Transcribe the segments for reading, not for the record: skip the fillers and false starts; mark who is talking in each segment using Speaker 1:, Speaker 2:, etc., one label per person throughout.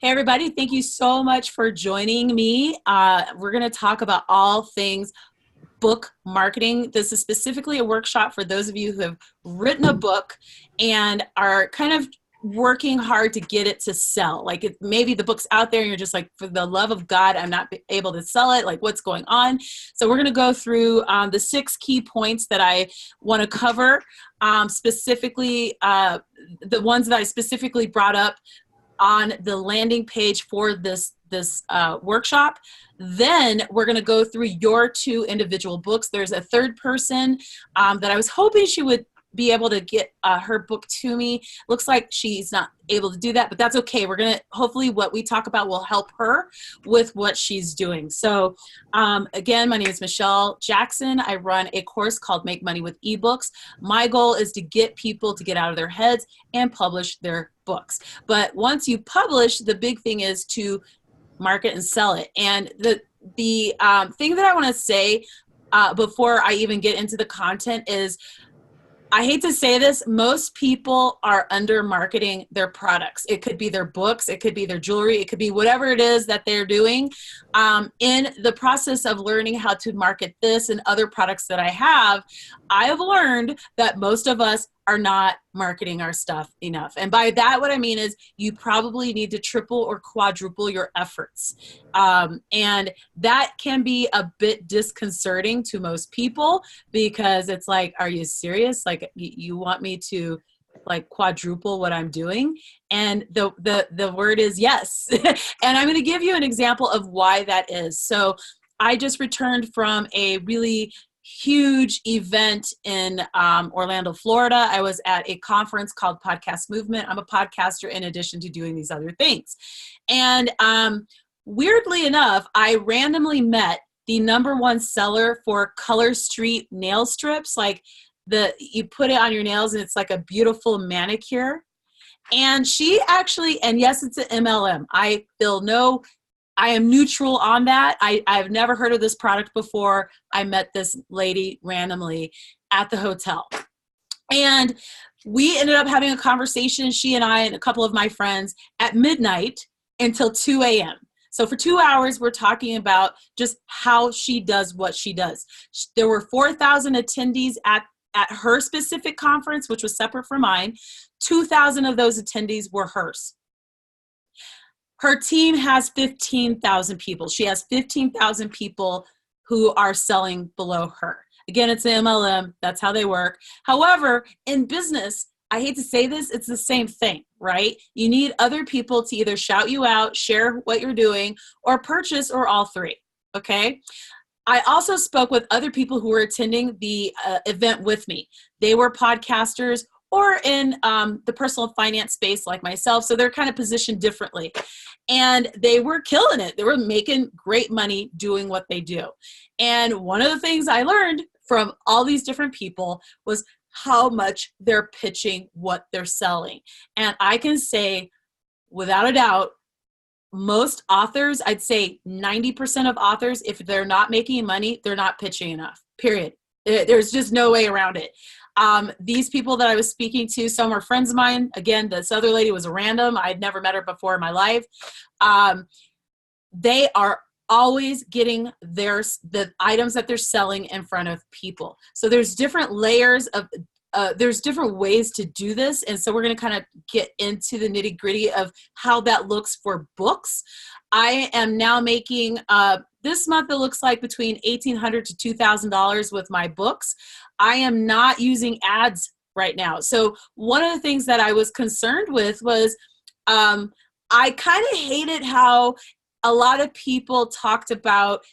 Speaker 1: Hey, everybody. Thank you so much for joining me. We're going to talk about all things book marketing. This is specifically a workshop for those of you who have written a book and are kind of working hard to get it to sell. Like maybe the book's out there and you're just like, for the love of God, I'm not able to sell it. Like what's going on? So we're going to go through the 6 key points that I want to cover. Specifically, the ones that I specifically brought up on the landing page for this workshop. Then we're going to go through your 2 individual books. There's a third person that I was hoping she would be able to get her book to me. Looks like she's not able to do that, but that's okay. We're going to, hopefully what we talk about will help her with what she's doing. So again, my name is Michelle Jackson. I run a course called Make Money with eBooks. My goal is to get people to get out of their heads and publish their books. But once you publish, the big thing is to market and sell it. And the thing that I want to say before I even get into the content is, I hate to say this, most people are under marketing their products. It could be their books, it could be their jewelry, it could be whatever it is that they're doing. In the process of learning how to market this and other products that I have learned that most of us are not marketing our stuff enough. And by that, what I mean is you probably need to triple or quadruple your efforts. And that can be a bit disconcerting to most people because it's like, are you serious? Like you want me to like quadruple what I'm doing? And the word is yes. And I'm going to give you an example of why that is. So I just returned from a really huge event in Orlando, Florida. I was at a conference called Podcast Movement. I'm a podcaster in addition to doing these other things. And weirdly enough, I randomly met the #1 seller for Color Street nail strips. Like you put it on your nails and it's like a beautiful manicure. And she actually, and yes, it's an MLM. I am neutral on that. I've never heard of this product before. I met this lady randomly at the hotel. And we ended up having a conversation, she and I and a couple of my friends, at midnight until 2 a.m. So for 2 hours, we're talking about just how she does what she does. There were 4,000 attendees at her specific conference, which was separate from mine. 2,000 of those attendees were hers. Her team has 15,000 people. She has 15,000 people who are selling below her. Again, it's an MLM. That's how they work. However, in business, I hate to say this, it's the same thing, right? You need other people to either shout you out, share what you're doing, or purchase, or all 3, okay? I also spoke with other people who were attending the event with me. They were podcasters or in the personal finance space like myself. So they're kind of positioned differently. And they were killing it. They were making great money doing what they do. And one of the things I learned from all these different people was how much they're pitching what they're selling. And I can say, without a doubt, most authors, I'd say 90% of authors, if they're not making money, they're not pitching enough, period. There's just no way around it. These people that I was speaking to, some are friends of mine. Again, this other lady was random. I'd never met her before in my life. They are always getting the items that they're selling in front of people. So there's different layers of, there's different ways to do this. And so we're going to kind of get into the nitty gritty of how that looks for books. I am now making, this month it looks like between $1,800 to $2,000 with my books. I am not using ads right now. So one of the things that I was concerned with was I kind of hated how a lot of people talked about,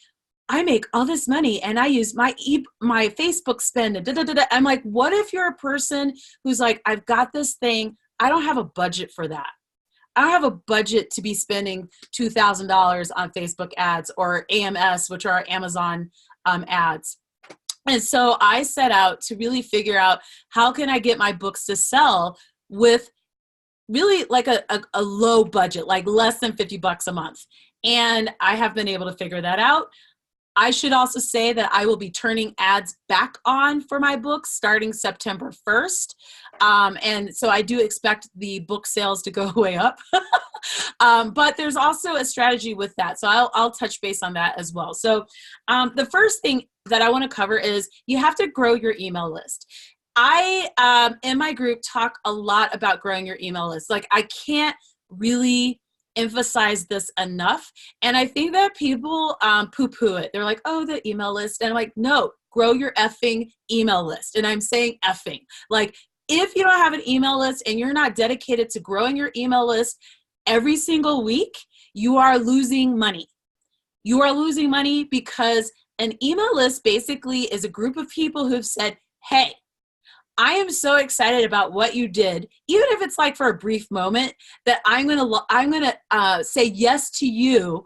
Speaker 1: I make all this money and I use my Facebook spend and da-da-da-da. I'm like, what if you're a person who's like, I've got this thing, I don't have a budget for that. I don't have a budget to be spending $2,000 on Facebook ads or AMS, which are Amazon ads. And so I set out to really figure out how can I get my books to sell with really like a low budget, like less than $50 a month. And I have been able to figure that out. I should also say that I will be turning ads back on for my books starting September 1st. And so I do expect the book sales to go way up. But there's also a strategy with that. So I'll touch base on that as well. So the first thing that I want to cover is you have to grow your email list. I, in my group, talk a lot about growing your email list. Like, I can't really emphasize this enough. And I think that people poo-poo it. They're like, oh, the email list. And I'm like, no, grow your effing email list. And I'm saying effing. Like, if you don't have an email list and you're not dedicated to growing your email list every single week, you are losing money. You are losing money because an email list basically is a group of people who've said, hey, I am so excited about what you did, even if it's like for a brief moment, that I'm gonna say yes to you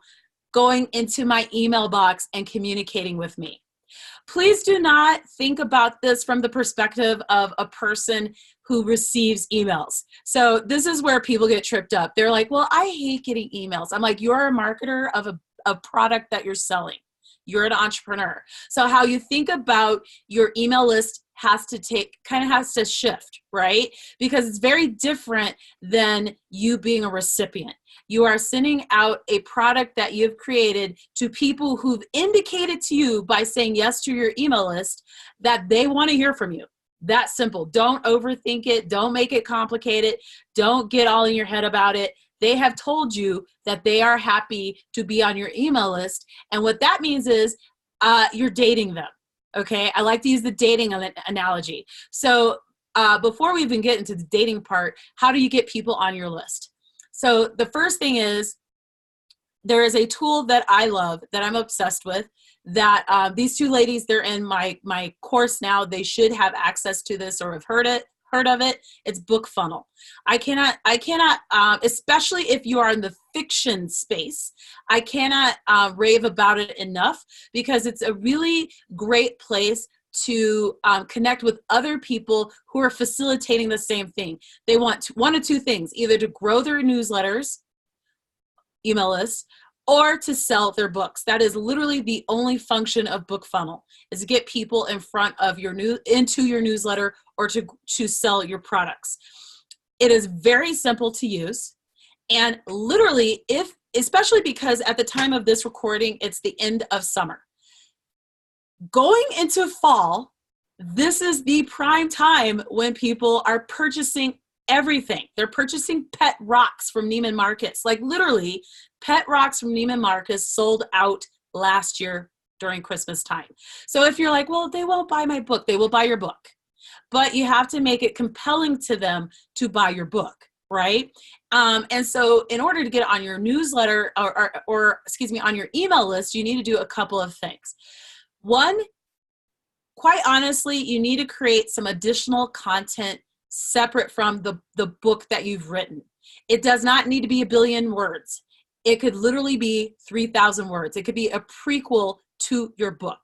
Speaker 1: going into my email box and communicating with me. Please do not think about this from the perspective of a person who receives emails. So this is where people get tripped up. They're like, well, I hate getting emails. I'm like, you're a marketer of a product that you're selling. You're an entrepreneur. So how you think about your email list has to shift, right? Because it's very different than you being a recipient. You are sending out a product that you've created to people who've indicated to you by saying yes to your email list that they want to hear from you. That simple. Don't overthink it. Don't make it complicated. Don't get all in your head about it. They have told you that they are happy to be on your email list. And what that means is you're dating them. Okay, I like to use the dating analogy. So before we even get into the dating part, how do you get people on your list? So the first thing is there is a tool that I love, that I'm obsessed with, that these two ladies, they're in my course now. They should have access to this or have heard of it. It's BookFunnel. I cannot, especially if you are in the fiction space, I cannot rave about it enough, because it's a really great place to connect with other people who are facilitating the same thing. They want one of two things: either to grow their newsletters, email lists, or to sell their books. That is literally the only function of BookFunnel, is to get people in front of into your newsletter, or to sell your products. It is very simple to use. And literally, especially because at the time of this recording, it's the end of summer. Going into fall, this is the prime time when people are purchasing everything. They're purchasing pet rocks from Neiman Marcus. Like, literally, pet rocks from Neiman Marcus sold out last year during Christmas time. So if you're like, well, they won't buy my book, they will buy your book. But you have to make it compelling to them to buy your book, right? And so in order to get on your newsletter or on your email list, you need to do a couple of things. One, quite honestly, you need to create some additional content separate from the book that you've written. It does not need to be 1 billion words. It could literally be 3,000 words. It could be a prequel to your book.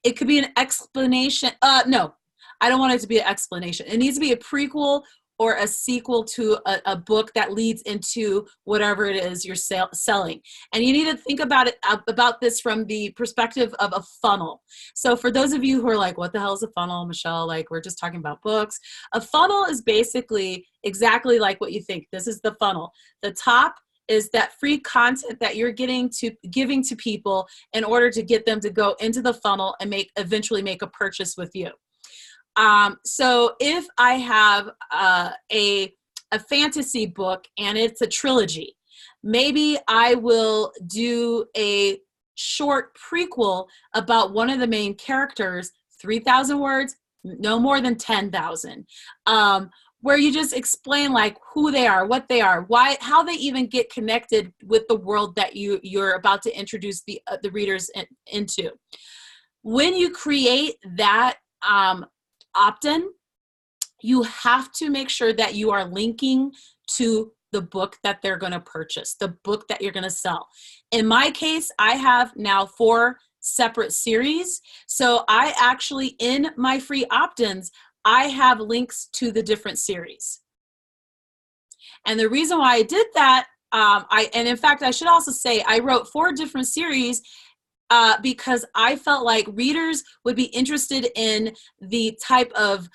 Speaker 1: It could be an explanation. No, I don't want it to be an explanation. It needs to be a prequel or a sequel to a book that leads into whatever it is you're selling. And you need to think about this from the perspective of a funnel. So for those of you who are like, what the hell is a funnel, Michelle? Like, we're just talking about books. A funnel is basically exactly like what you think. This is the funnel. The top is that free content that you're giving to people in order to get them to go into the funnel and eventually make a purchase with you. So if I have a fantasy book and it's a trilogy, maybe I will do a short prequel about one of the main characters, 3,000 words, no more than 10,000, where you just explain like who they are, what they are, why, how they even get connected with the world that you're about to introduce the readers into. When you create that opt-in, you have to make sure that you are linking to the book that they're going to purchase, the book that you're going to sell. In my case, I have now 4 separate series. So I actually, in my free opt-ins, I have links to the different series. And the reason why I did that, and in fact, I should also say, I wrote 4 different series because I felt like readers would be interested in the type of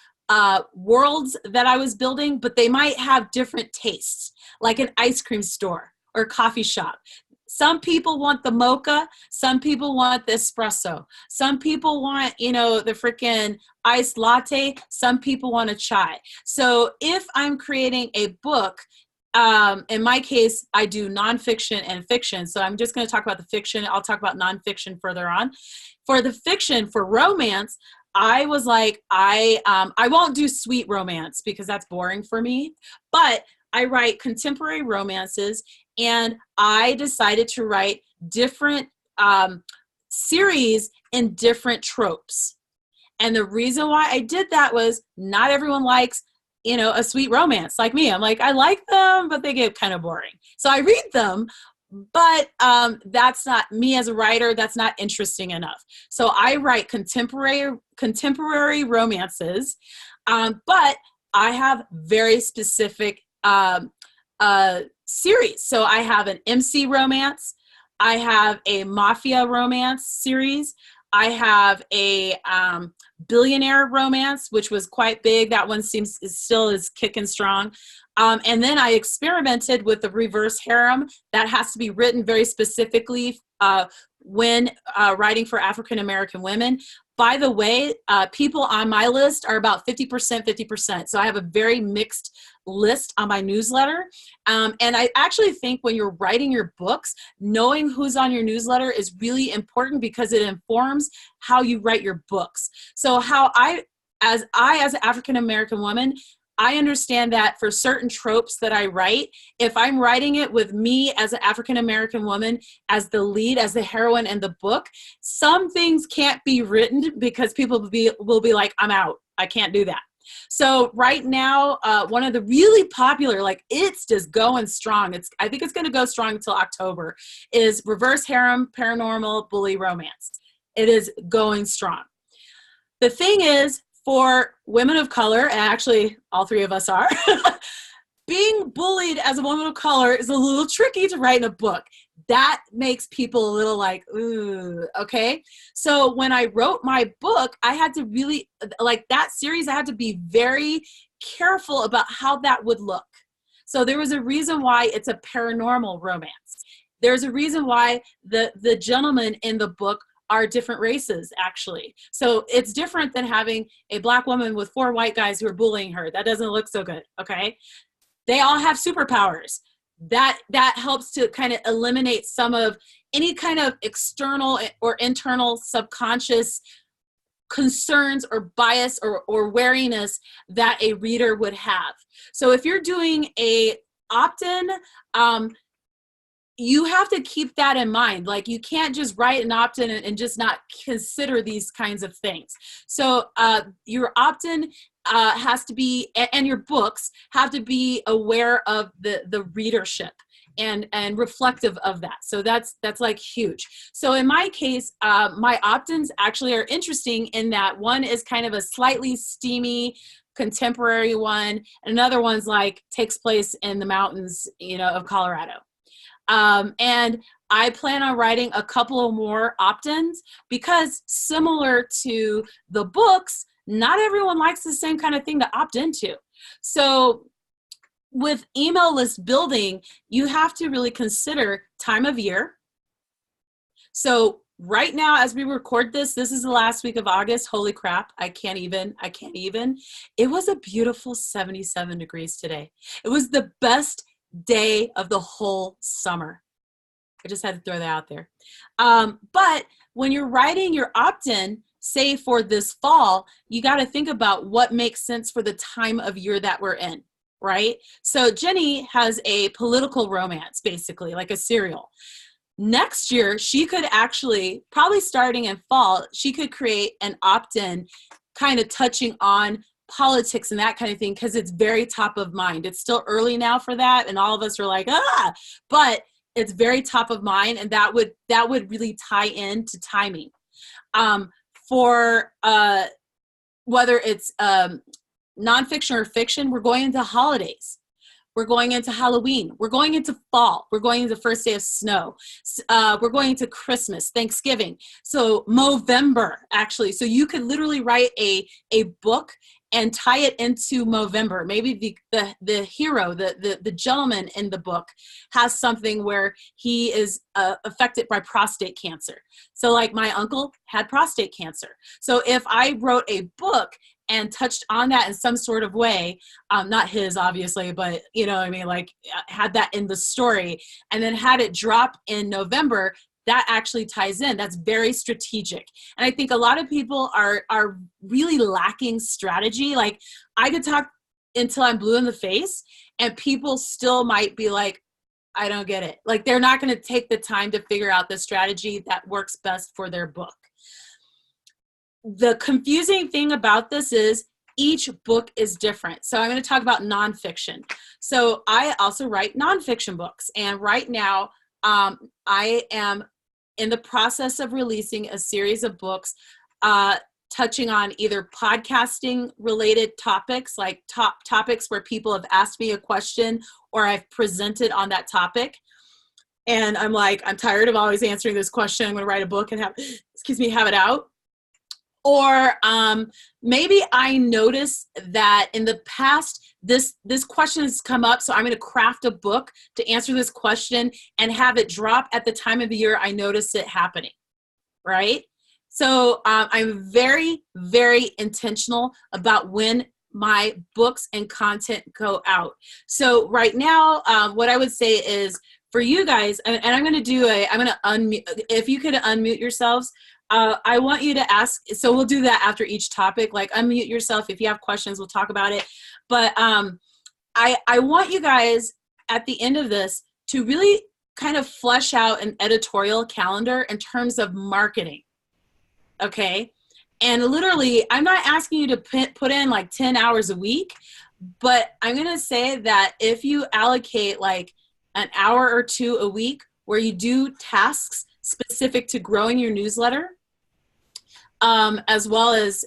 Speaker 1: worlds that I was building, but they might have different tastes, like an ice cream store or coffee shop. Some people want the mocha. Some people want the espresso. Some people want, the freaking iced latte. Some people want a chai. So if I'm creating a book, in my case, I do nonfiction and fiction. So I'm just going to talk about the fiction. I'll talk about nonfiction further on. For the fiction, for romance, I was like, I won't do sweet romance because that's boring for me, but I write contemporary romances, and I decided to write different series in different tropes. And the reason why I did that was not everyone likes, a sweet romance like me. I'm like, I like them, but they get kind of boring. So I read them, but that's not me as a writer. That's not interesting enough. So I write contemporary romances, but I have very specific series. So I have an MC romance. I have a mafia romance series. I have a billionaire romance, which was quite big. That one still is kicking strong. And then I experimented with the reverse harem. That has to be written very specifically when writing for African American women. By the way, people on my list are about 50%, 50%. So I have a very mixed list on my newsletter. And I actually think when you're writing your books, knowing who's on your newsletter is really important because it informs how you write your books. So as an African American woman, I understand that for certain tropes that I write, if I'm writing it with me as an African-American woman, as the lead, as the heroine in the book, some things can't be written because people will be like, I'm out. I can't do that. So right now, one of the really popular, it's just going strong. I think it's going to go strong until October, is reverse harem, paranormal, bully romance. It is going strong. The thing is, for women of color, and actually all three of us are, being bullied as a woman of color is a little tricky to write in a book. That makes people a little like, ooh, okay? So when I wrote my book, I had to really, that series, I had to be very careful about how that would look. So there was a reason why it's a paranormal romance. There's a reason why the gentlemen in the book are different races, actually. So it's different than having a Black woman with 4 white guys who are bullying her. That doesn't look so good, okay? They all have superpowers. That helps to kind of eliminate some of any kind of external or internal subconscious concerns or bias or wariness that a reader would have. So if you're doing a opt-in, you have to keep that in mind. You can't just write an opt-in and just not consider these kinds of things. So your opt-in has to be, and your books have to be aware of the readership and reflective of that. So that's huge. So in my case, my opt-ins actually are interesting in that one is kind of a slightly steamy contemporary one, and another one's takes place in the mountains, of Colorado. And I plan on writing a couple of more opt-ins because similar to the books, not everyone likes the same kind of thing to opt into. So with email list building, you have to really consider time of year. So right now, as we record this is the last week of August. Holy crap. I can't even. It was a beautiful 77 degrees today. It was the best day of the whole summer. I just had to throw that out there. But when you're writing your opt-in, say for this fall, you got to think about what makes sense for the time of year that we're in, right? So Jenny has a political romance, basically, like a serial. Next year, she could actually, probably starting in fall, she could create an opt-in kind of touching on politics and that kind of thing, because it's very top of mind. It's still early now for that, and all of us are like, but it's very top of mind, and that would really tie into timing. For whether it's nonfiction or fiction, we're going into holidays. We're going into Halloween. We're going into fall. We're going into the first day of snow. We're going into Christmas, Thanksgiving. So Movember, actually. So you could literally write a book and tie it into Movember. Maybe the hero, the gentleman in the book has something where he is affected by prostate cancer. So like my uncle had prostate cancer. So if I wrote a book and touched on that in some sort of way, not his obviously, but you know what I mean, like had that in the story and then had it drop in November, that actually ties in. That's very strategic. And I think a lot of people are really lacking strategy. Like I could talk until I'm blue in the face and people still might be like, I don't get it. Like they're not going to take the time to figure out the strategy that works best for their book. The confusing thing about this is each book is different. So I'm going to talk about nonfiction. So I also write nonfiction books. And right now I am in the process of releasing a series of books touching on either podcasting related topics, like topics where people have asked me a question or I've presented on that topic. And I'm like, I'm tired of always answering this question. I'm going to write a book and have it out. Or maybe I noticed that in the past, this question has come up, so I'm going to craft a book to answer this question and have it drop at the time of the year I notice it happening, right? So I'm very, very intentional about when my books and content go out. So right now, what I would say is for you guys, and I'm going to unmute, if you could unmute yourselves, I want you to ask, so we'll do that after each topic, like unmute yourself. If you have questions, we'll talk about it. But I want you guys at the end of this to really kind of flesh out an editorial calendar in terms of marketing, okay? And literally, I'm not asking you to put in like 10 hours a week, but I'm going to say that if you allocate like an hour or two a week where you do tasks specific to growing your newsletter, as well as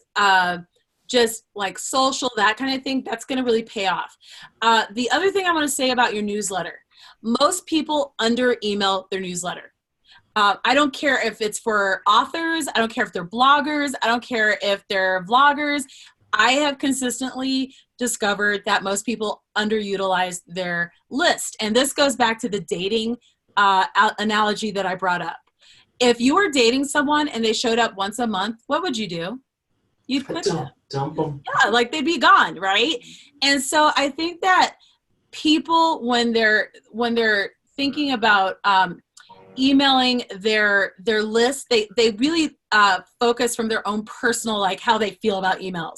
Speaker 1: just like social, that kind of thing, that's going to really pay off. The other thing I want to say about your newsletter, most people under email their newsletter. I don't care if it's for authors. I don't care if they're bloggers. I don't care if they're vloggers. I have consistently discovered that most people underutilize their list. And this goes back to the dating analogy that I brought up. If you were dating someone and they showed up once a month, what would you do? You'd quit them.
Speaker 2: Dump them.
Speaker 1: Yeah, like they'd be gone, right? And so I think that people, when they're thinking about emailing their list, they really focus from their own personal, like how they feel about emails.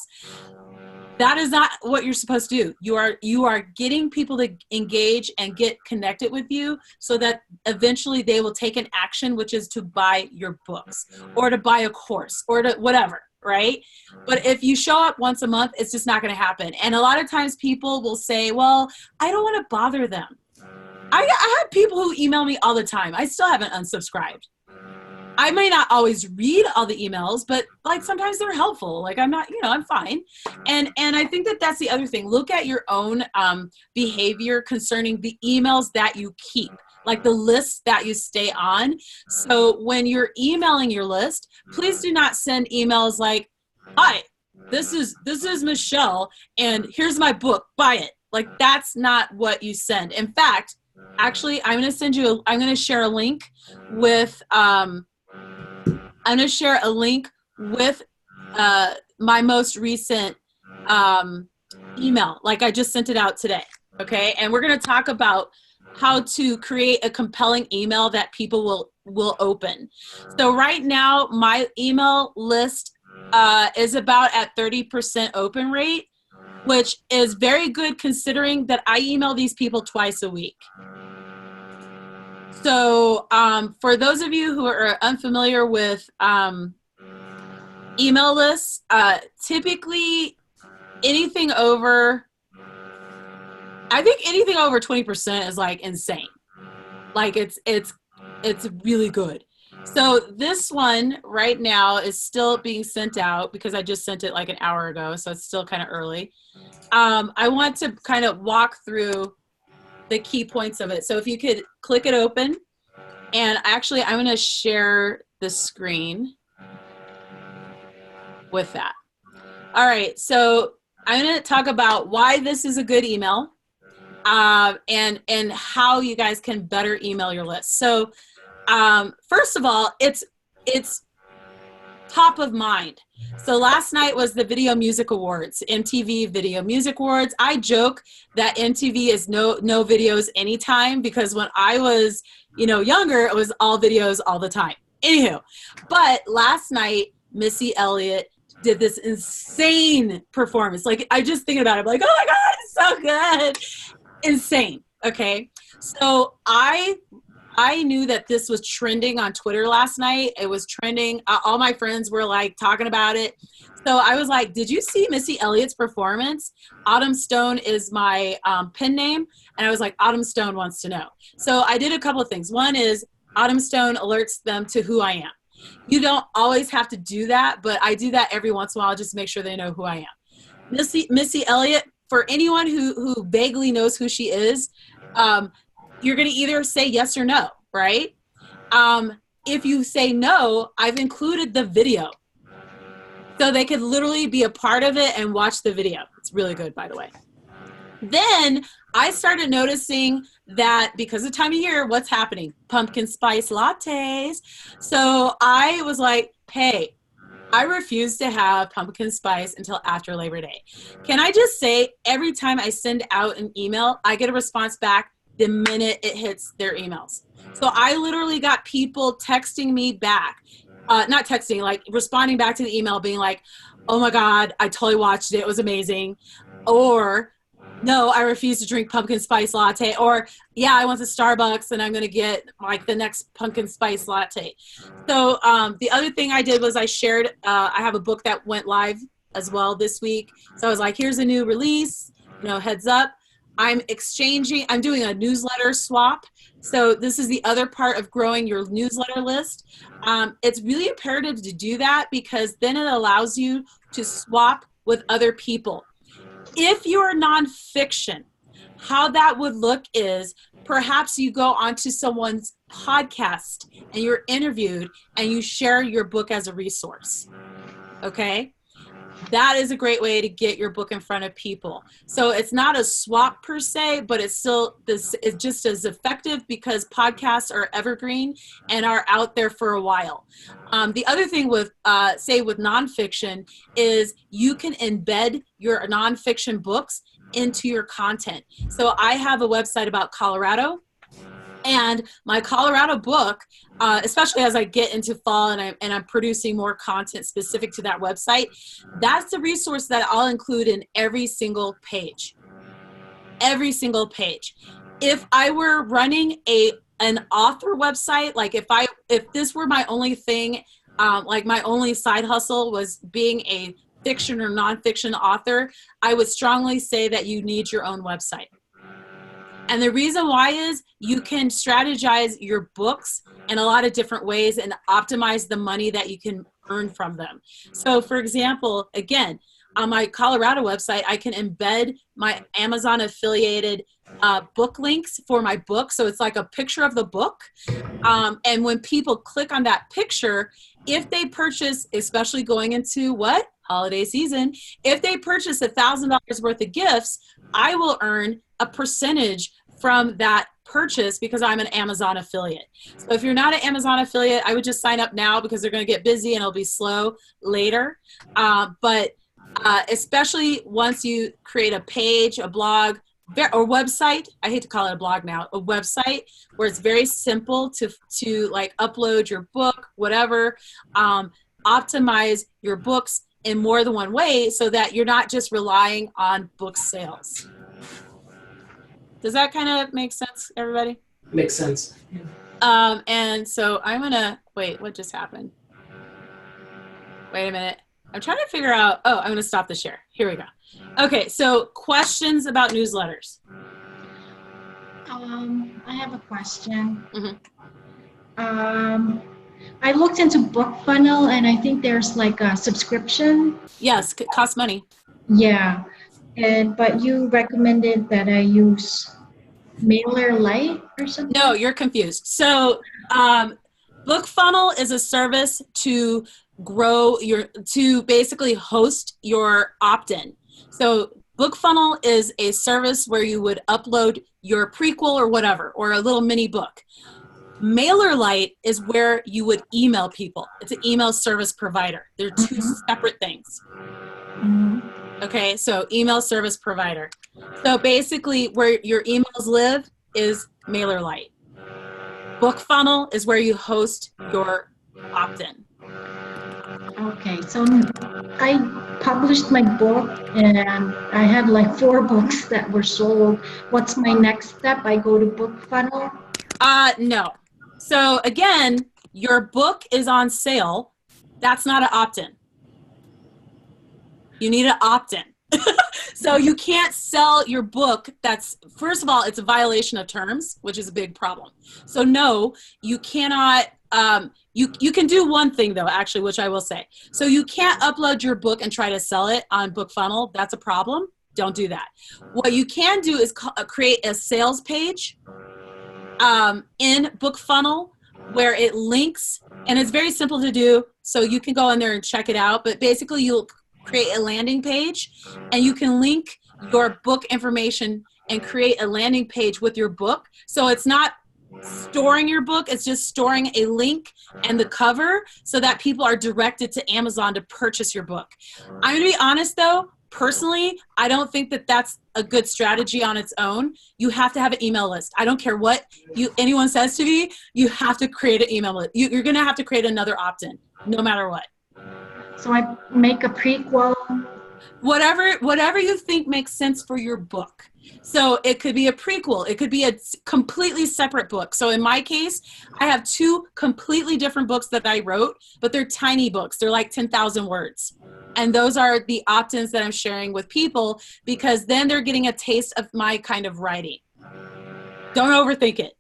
Speaker 1: That is not what you're supposed to do. You are getting people to engage and get connected with you so that eventually they will take an action, which is to buy your books or to buy a course or to whatever, right? But if you show up once a month, it's just not going to happen. And a lot of times people will say, well, I don't want to bother them. I have people who email me all the time. I still haven't unsubscribed. I may not always read all the emails, but like sometimes they're helpful. Like I'm not, I'm fine. And I think that that's the other thing. Look at your own behavior concerning the emails that you keep, like the lists that you stay on. So when you're emailing your list, please do not send emails like, hi, this is Michelle and here's my book, buy it. Like that's not what you send. In fact, actually, I'm going to share a link with, my most recent email. Like I just sent it out today. Okay. And we're going to talk about how to create a compelling email that people will open. So right now, my email list is about at 30% open rate, which is very good considering that I email these people twice a week. So for those of you who are unfamiliar with email lists, typically anything over 20% is like insane. Like it's really good. So this one right now is still being sent out because I just sent it like an hour ago. So it's still kind of early. I want to kind of walk through the key points of it. So if you could click it open, and actually I'm going to share the screen with that. All right. So I'm going to talk about why this is a good email, and how you guys can better email your list. So first of all, it's top of mind. So last night was the Video Music Awards, MTV Video Music Awards. I joke that MTV is no videos anytime, because when I was, younger, it was all videos all the time. Anywho, but last night, Missy Elliott did this insane performance. Like, I just thinking about it, I'm like, oh my God, it's so good. Insane. Okay. So I knew that this was trending on Twitter last night. It was trending. All my friends were like talking about it. So I was like, did you see Missy Elliott's performance? Autumn Stone is my pen name. And I was like, Autumn Stone wants to know. So I did a couple of things. One is Autumn Stone alerts them to who I am. You don't always have to do that, but I do that every once in a while just to make sure they know who I am. Missy Elliott, for anyone who vaguely knows who she is, you're going to either say yes or no, right? If you say no, I've included the video. So they could literally be a part of it and watch the video. It's really good, by the way. Then I started noticing that because of time of year, what's happening? Pumpkin spice lattes. So I was like, hey, I refuse to have pumpkin spice until after Labor Day. Can I just say, every time I send out an email, I get a response back the minute it hits their emails. So I literally got people texting me back, not texting, like responding back to the email being like, oh my God, I totally watched it. It was amazing. Or, no, I refuse to drink pumpkin spice latte. Or, yeah, I went to Starbucks and I'm going to get like the next pumpkin spice latte. So the other thing I did was I shared, I have a book that went live as well this week. So I was like, here's a new release, heads up. I'm doing a newsletter swap. So this is the other part of growing your newsletter list. It's really imperative to do that, because then it allows you to swap with other people. If you're nonfiction, how that would look is perhaps you go onto someone's podcast and you're interviewed and you share your book as a resource. Okay? That is a great way to get your book in front of people. So it's not a swap per se, but it's just as effective, because podcasts are evergreen and are out there for a while. The other thing with nonfiction is you can embed your nonfiction books into your content. So I have a website about Colorado. And my Colorado book, especially as I get into fall and I'm producing more content specific to that website, that's the resource that I'll include in every single page. Every single page. If I were running an author website, like if this were my only thing, like my only side hustle was being a fiction or nonfiction author, I would strongly say that you need your own website. And the reason why is you can strategize your books in a lot of different ways and optimize the money that you can earn from them. So for example, again, on my Colorado website, I can embed my Amazon affiliated book links for my book. So it's like a picture of the book. And when people click on that picture, if they purchase, especially going into holiday season, if they purchase $1,000 worth of gifts, I will earn a percentage from that purchase because I'm an Amazon affiliate. So if you're not an Amazon affiliate, I would just sign up now, because they're going to get busy and it'll be slow later. But especially once you create a page, a blog, or website, I hate to call it a blog now, a website where it's very simple to like upload your book, whatever, optimize your books in more than one way so that you're not just relying on book sales. Does that kind of make sense, everybody?
Speaker 2: Makes sense.
Speaker 1: And so I'm going to, wait, what just happened? Wait a minute. I'm trying to figure out, I'm going to stop the share. Here we go. Okay, so questions about newsletters.
Speaker 3: I have a question.
Speaker 1: Mm-hmm.
Speaker 3: I looked into BookFunnel, and I think there's like a subscription.
Speaker 1: Yes, it costs money.
Speaker 3: Yeah, but you recommended that I use MailerLite or something?
Speaker 1: No, you're confused. So BookFunnel is a service to basically host your opt-in. So BookFunnel is a service where you would upload your prequel or whatever, or a little mini book. MailerLite is where you would email people. It's an email service provider. They're two separate things. Okay, so email service provider. So basically where your emails live is MailerLite. BookFunnel is where you host your opt-in.
Speaker 3: Okay, so I published my book and I had like 4 books that were sold. What's my next step? I go to BookFunnel?
Speaker 1: No. So again, your book is on sale. That's not an opt-in. You need an opt-in. So you can't sell your book. That's, first of all, it's a violation of terms, which is a big problem. So no, you cannot, you can do one thing though, actually, which I will say. So you can't upload your book and try to sell it on BookFunnel. That's a problem. Don't do that. What you can do is create a sales page in BookFunnel where it links, and it's very simple to do. So you can go in there and check it out, but basically you'll create a landing page and you can link your book information and create a landing page with your book. So it's not storing your book, it's just storing a link and the cover so that people are directed to Amazon to purchase your book. I'm gonna be honest though, personally, I don't think that that's a good strategy on its own. You have to have an email list. I don't care what anyone says to me, you have to create an email list. You're gonna have to create another opt-in, no matter what.
Speaker 3: So I make a prequel?
Speaker 1: Whatever you think makes sense for your book. So it could be a prequel. It could be a completely separate book. So in my case, I have 2 completely different books that I wrote, but they're tiny books. They're like 10,000 words. And those are the opt-ins that I'm sharing with people because then they're getting a taste of my kind of writing. Don't overthink it.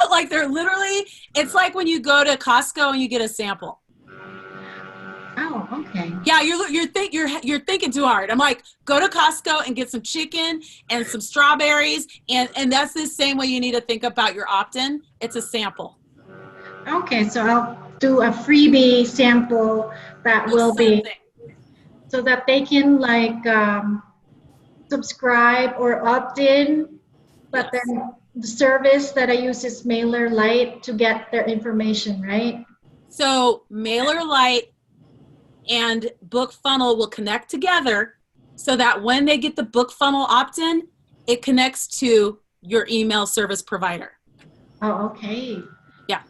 Speaker 1: Like they're literally, it's like when you go to Costco and you get a sample.
Speaker 3: Oh, okay.
Speaker 1: Yeah, you're thinking too hard. I'm like, go to Costco and get some chicken and some strawberries, and that's the same way you need to think about your opt-in. It's a sample.
Speaker 3: Okay, so I'll do a freebie sample that will be so that they can like subscribe or opt in, but
Speaker 1: Yes.
Speaker 3: then the service that I use is MailerLite to get their information, right?
Speaker 1: So MailerLite and BookFunnel will connect together so that when they get the BookFunnel opt-in, it connects to your email service provider.
Speaker 3: Oh, okay.
Speaker 1: Yeah.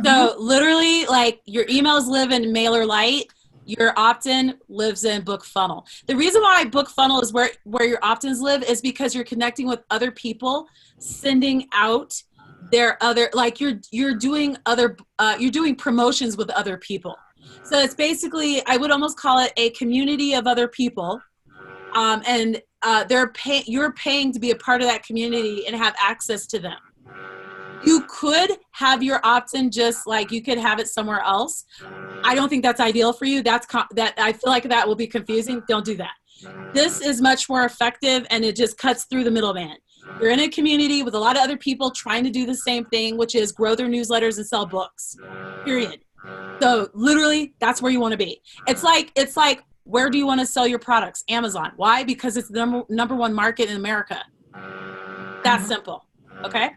Speaker 1: So literally, like your emails live in MailerLite, your opt-in lives in BookFunnel. The reason why BookFunnel is where your opt-ins live is because you're connecting with other people, sending out their other, like you're doing promotions with other people. So it's basically, I would almost call it a community of other people, and you're paying to be a part of that community and have access to them. You could have your opt-in just like you could have it somewhere else. I don't think that's ideal for you. That I feel like that will be confusing. Don't do that. This is much more effective, and it just cuts through the middleman. You're in a community with a lot of other people trying to do the same thing, which is grow their newsletters and sell books. Period. So literally, that's where you want to be. It's like, where do you want to sell your products? Amazon. Why? Because it's the number 1 market in America. That's simple. Okay.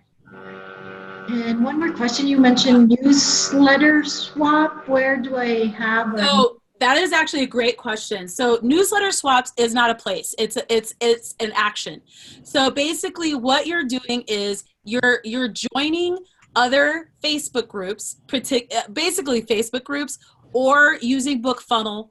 Speaker 3: And one more question. You mentioned newsletter swap. Where do I have?
Speaker 1: So that is actually a great question. So newsletter swaps is not a place. It's an action. So basically, what you're doing is you're joining other Facebook groups, basically Facebook groups, or using BookFunnel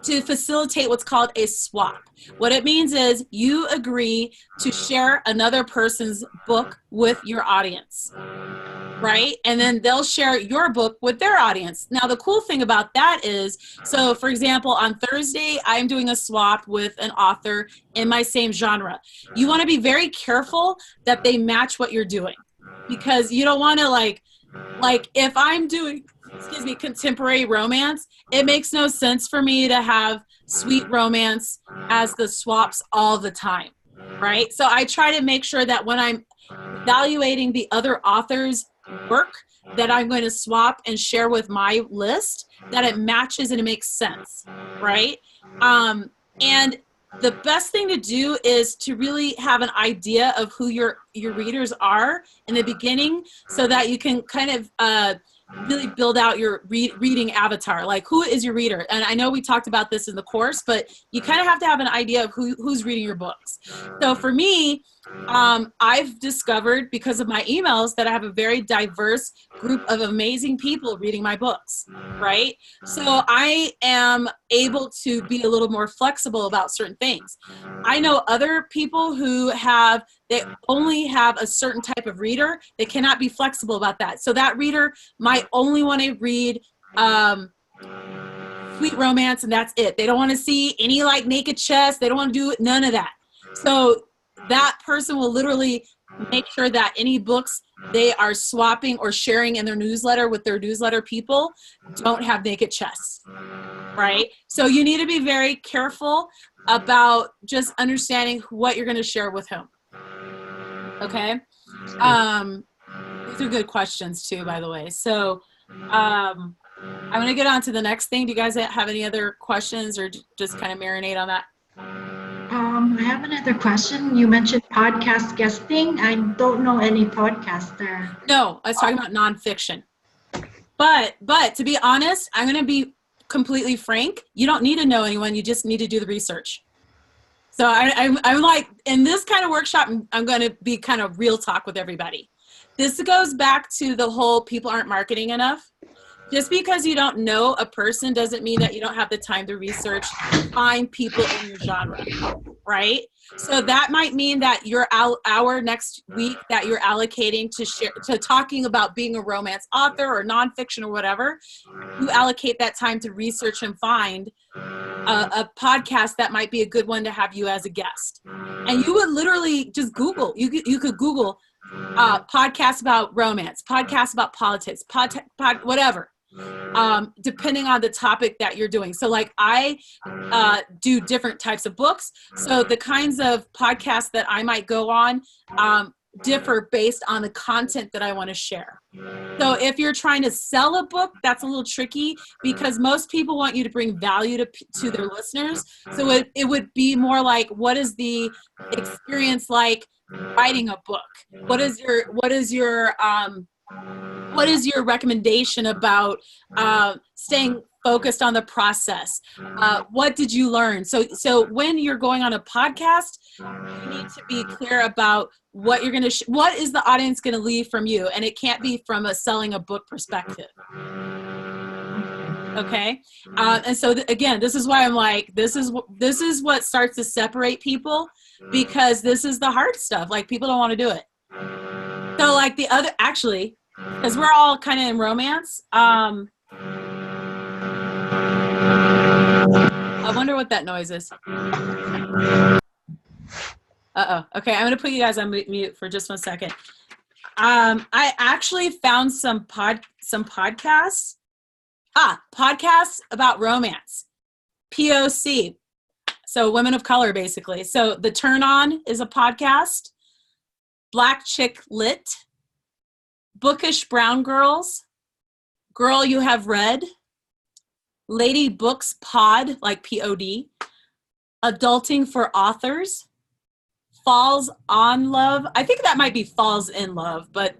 Speaker 1: to facilitate what's called a swap. What it means is you agree to share another person's book with your audience, right? And then they'll share your book with their audience. Now, the cool thing about that is, so for example, on Thursday, I'm doing a swap with an author in my same genre. You want to be very careful that they match what you're doing, because you don't want to like if I'm doing, contemporary romance, it makes no sense for me to have sweet romance as the swaps all the time, right? So I try to make sure that when I'm evaluating the other author's work that I'm going to swap and share with my list, that it matches and it makes sense, right? And the best thing to do is to really have an idea of who your readers are in the beginning, so that you can kind of really build out your reading avatar. Like, who is your reader? And I know we talked about this in the course, but you kind of have to have an idea of who's reading your books. So for me, I've discovered, because of my emails, that I have a very diverse group of amazing people reading my books, right? So I am able to be a little more flexible about certain things. I know other people who they only have a certain type of reader. They cannot be flexible about that. So that reader might only want to read sweet romance, and that's it. They don't want to see any like naked chest. They don't want to do none of that. So that person will literally make sure that any books they are swapping or sharing in their newsletter with their newsletter people don't have naked chests, right? So you need to be very careful about just understanding what you're going to share with whom. Okay. These are good questions too, by the way. So I'm going to get on to the next thing. Do you guys have any other questions, or just kind of marinate on that?
Speaker 3: I have another question. You mentioned podcast guesting. I don't know any podcaster.
Speaker 1: No, I was talking about nonfiction. But to be honest, I'm going to be completely frank. You don't need to know anyone. You just need to do the research. So I'm like, in this kind of workshop, I'm going to be kind of real talk with everybody. This goes back to the whole people aren't marketing enough. Just because you don't know a person doesn't mean that you don't have the time to research, find people in your genre, right? So that might mean that your hour next week that you're allocating to talking about being a romance author or nonfiction or whatever, you allocate that time to research and find a podcast that might be a good one to have you as a guest. And you would literally just Google. You could Google podcasts about romance, podcasts about politics, whatever. Depending on the topic that you're doing. So like I do different types of books. So the kinds of podcasts that I might go on differ based on the content that I want to share. So if you're trying to sell a book, that's a little tricky, because most people want you to bring value to their listeners. So it would be more like, what is the experience like writing a book? What is your recommendation about staying focused on the process? What did you learn? So when you're going on a podcast, you need to be clear about what you're going to, what is the audience going to leave from you? And it can't be from a selling a book perspective. Okay. And so again, this is why I'm like, this is what starts to separate people, because this is the hard stuff. Like, people don't want to do it. So like the other, actually, because we're all kind of in romance. I wonder what that noise is. Uh-oh. Okay, I'm going to put you guys on mute for just 1 second. I actually found some podcasts. Podcasts about romance. POC. So women of color, basically. So The Turn On is a podcast. Black Chick Lit. Bookish Brown Girls, Girl You Have Read, Lady Books Pod, like P-O-D, Adulting for Authors, Falls on Love. I think that might be Falls in Love, but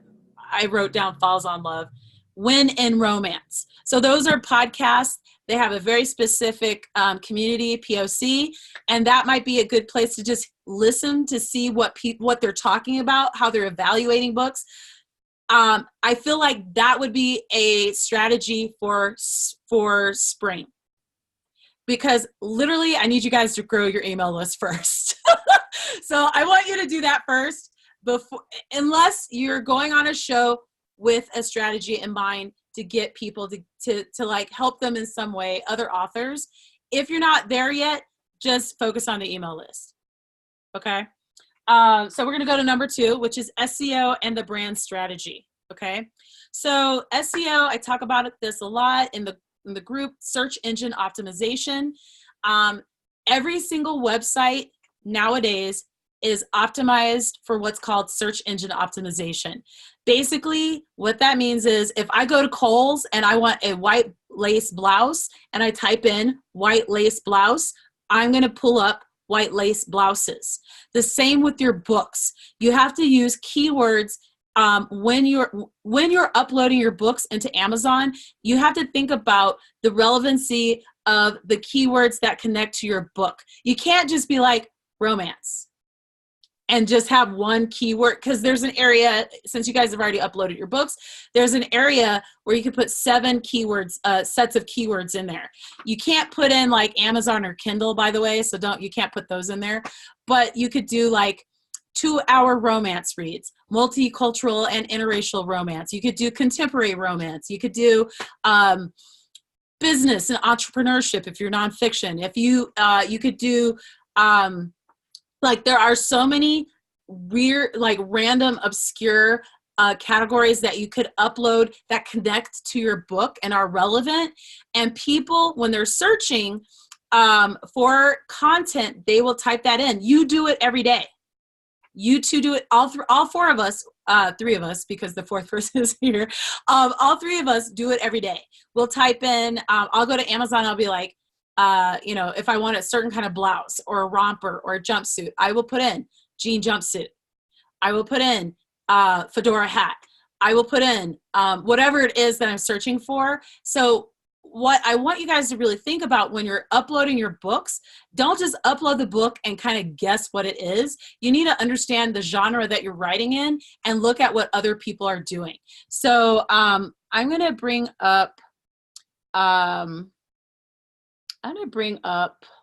Speaker 1: I wrote down Falls on Love. When in Romance. So those are podcasts. They have a very specific community, POC, and that might be a good place to just listen to see what they're talking about, how they're evaluating books. I feel like that would be a strategy for spring, because literally I need you guys to grow your email list first. So I want you to do that first, unless you're going on a show with a strategy in mind to get people to like help them in some way, other authors. If you're not there yet, just focus on the email list. Okay. So we're going to go to number 2, which is SEO and the brand strategy. Okay. So SEO, I talk about this a lot in the group, search engine optimization. Every single website nowadays is optimized for what's called search engine optimization. Basically, what that means is if I go to Kohl's and I want a white lace blouse and I type in white lace blouse, I'm going to pull up white lace blouses. The same with your books. You have to use keywords when you're uploading your books into Amazon. You have to think about the relevancy of the keywords that connect to your book. You can't just be like romance and just have one keyword, because there's an area, since you guys have already uploaded your books, there's an area where you can put 7 keywords, sets of keywords in there. You can't put in like Amazon or Kindle, by the way, so you can't put those in there. But you could do like 2-hour romance reads, multicultural and interracial romance. You could do contemporary romance. You could do business and entrepreneurship if you're nonfiction. If you could do like, there are so many weird, like random, obscure categories that you could upload that connect to your book and are relevant. And people, when they're searching for content, they will type that in. You do it every day. You two do it, all 4 of us, 3 of us, because the 4th person is here. All 3 of us do it every day. We'll type in, I'll go to Amazon, I'll be like, if I want a certain kind of blouse or a romper or a jumpsuit, I will put in jean jumpsuit. I will put in fedora hat. I will put in whatever it is that I'm searching for. So what I want you guys to really think about when you're uploading your books, don't just upload the book and kind of guess what it is. You need to understand the genre that you're writing in and look at what other people are doing. So I'm going to bring up,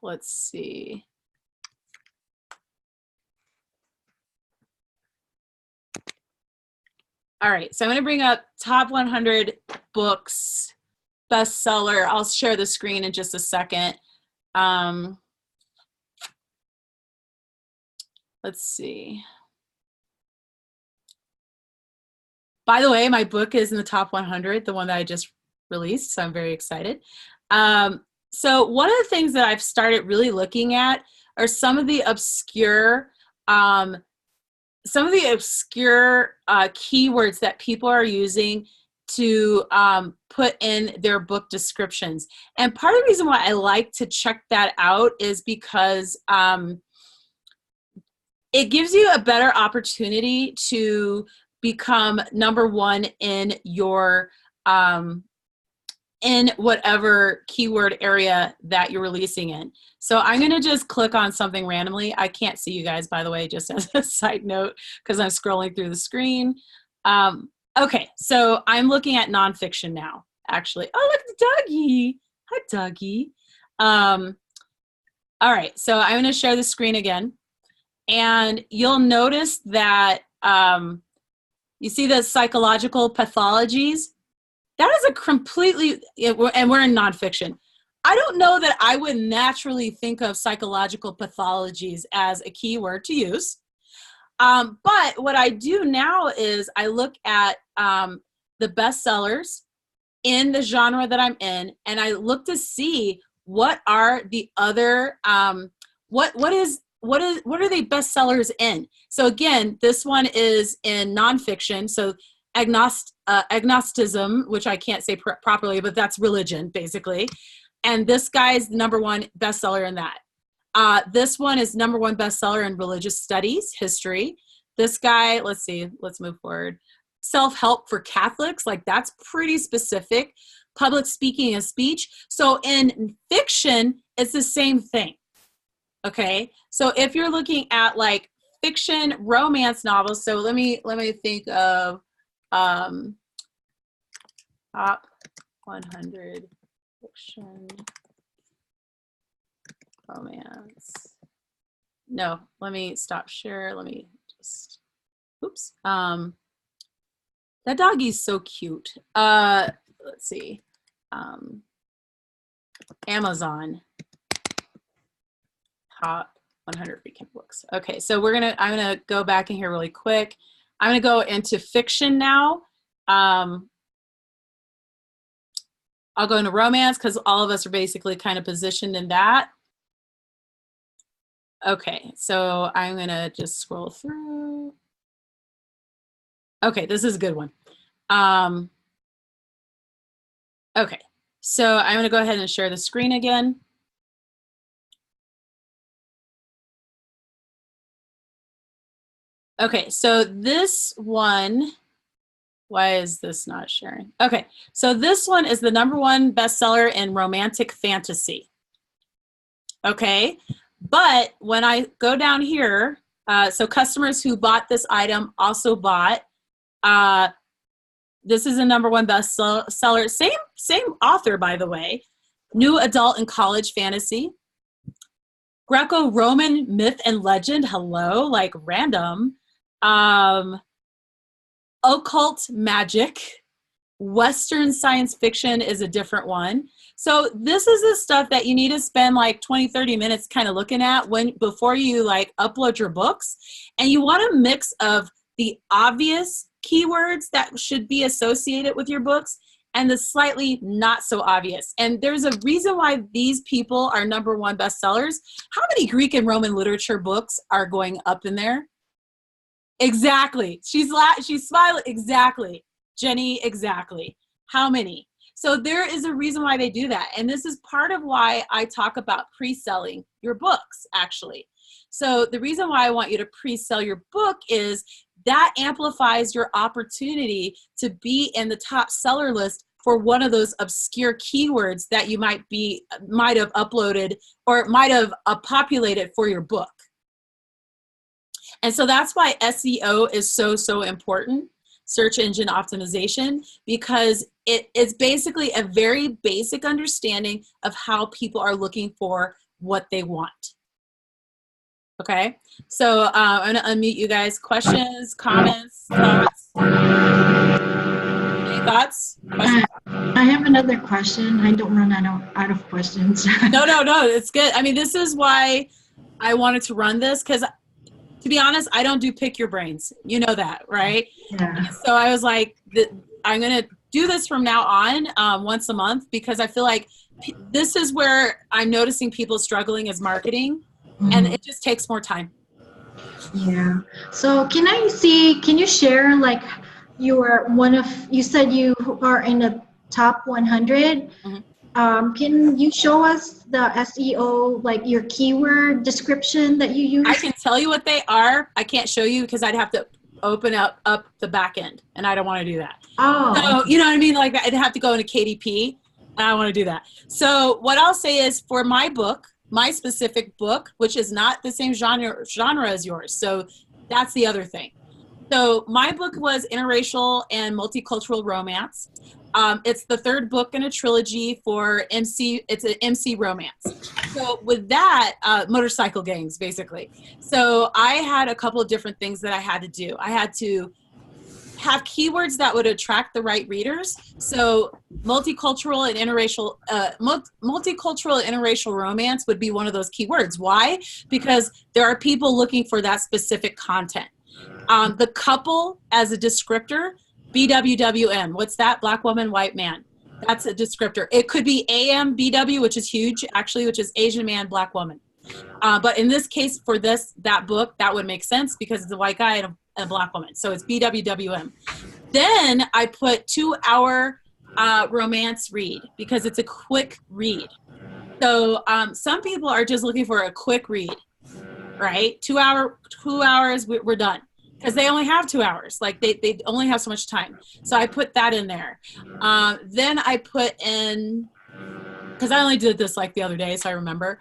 Speaker 1: let's see. All right, so I'm going to bring up top 100 books, bestseller. I'll share the screen in just a second. Let's see. By the way, my book is in the top 100, the one that I just released, so I'm very excited. So one of the things that I've started really looking at are some of the obscure keywords that people are using to put in their book descriptions. And part of the reason why I like to check that out is because it gives you a better opportunity to become #1 in your in whatever keyword area that you're releasing in. So I'm going to just click on something randomly. I can't see you guys, by the way, just as a side note, because I'm scrolling through the screen. Okay, so I'm looking at nonfiction now, actually. Oh, look at the doggy. Hi, doggy. All right, so I'm going to share the screen again. And you'll notice that you see the psychological pathologies. That is a completely, and we're in nonfiction. I don't know that I would naturally think of psychological pathologies as a keyword to use. But what I do now is I look at the bestsellers in the genre that I'm in, and I look to see what are the other, what are they bestsellers in? So again, this one is in nonfiction. So agnosticism, which I can't say properly, but that's religion, basically. And this guy's #1 bestseller in that. This one is #1 bestseller in religious studies, history. This guy, let's see, let's move forward. Self-help for Catholics, like that's pretty specific. Public speaking and speech. So in fiction, it's the same thing. Okay, so if you're looking at like fiction, romance novels, so let me think of top 100 fiction romance. No, let me stop share. Let me just, oops. That doggy's so cute. Let's see. Amazon top 100 weekend books. Okay, so I'm gonna go back in here really quick. I'm gonna go into fiction now. I'll go into romance because all of us are basically kind of positioned in that. Okay, so I'm gonna just scroll through. Okay, this is a good one. Okay, so I'm gonna go ahead and share the screen again. Okay, so this one, why is this not sharing? Okay, so this one is the #1 bestseller in romantic fantasy. Okay, but when I go down here, so customers who bought this item also bought, this is a #1 bestseller, same author, by the way, new adult and college fantasy, Greco-Roman myth and legend, hello, like random, occult magic, Western science fiction is a different one. So this is the stuff that you need to spend like 20, 30 minutes kind of looking at before you like upload your books. And you want a mix of the obvious keywords that should be associated with your books and the slightly not so obvious. And there's a reason why these people are #1 bestsellers. How many Greek and Roman literature books are going up in there? Exactly. She's smiling. Exactly. Jenny, exactly. How many? So there is a reason why they do that. And this is part of why I talk about pre-selling your books, actually. So the reason why I want you to pre-sell your book is that amplifies your opportunity to be in the top seller list for one of those obscure keywords that you might have uploaded or might have populated for your book. And so that's why SEO is so important, search engine optimization, because it's basically a very basic understanding of how people are looking for what they want. Okay, so I'm gonna unmute you guys. Questions, comments, thoughts? Any thoughts? Questions?
Speaker 3: I have another question. I don't run out of questions.
Speaker 1: No, it's good. I mean, this is why I wanted to run this, because to be honest, I don't do pick your brains. You know that, right?
Speaker 3: Yeah.
Speaker 1: So I was like, I'm going to do this from now on once a month, because I feel like this is where I'm noticing people struggling as marketing, and it just takes more time.
Speaker 3: Yeah. So can you share, like, you said you are in the top 100. Can you show us the SEO, like your keyword description that you use?
Speaker 1: I can tell you what they are. I can't show you because I'd have to open up the back end, and I don't want to do that.
Speaker 3: Oh.
Speaker 1: So, you know what I mean? Like, I'd have to go into KDP, and I don't want to do that. So what I'll say is, for my book, my specific book, which is not the same genre as yours, so that's the other thing. So my book was interracial and multicultural romance. It's the 3rd book in a trilogy for MC. It's an MC romance. So with that, motorcycle gangs, basically. So I had a couple of different things that I had to do. I had to have keywords that would attract the right readers. So multicultural and interracial romance would be one of those keywords. Why? Because there are people looking for that specific content. The couple as a descriptor, BWWM. What's that? Black woman, white man. That's a descriptor. It could be AMBW, which is huge, actually, which is Asian man, black woman. But in this case, for that book, that would make sense because it's a white guy and a black woman. So it's BWWM. Then I put 2-hour romance read because it's a quick read. So some people are just looking for a quick read, right? 2 hours, we're done. Because they only have 2 hours. Like they only have so much time. So I put that in there. Then I put in, because I only did this like the other day, so I remember.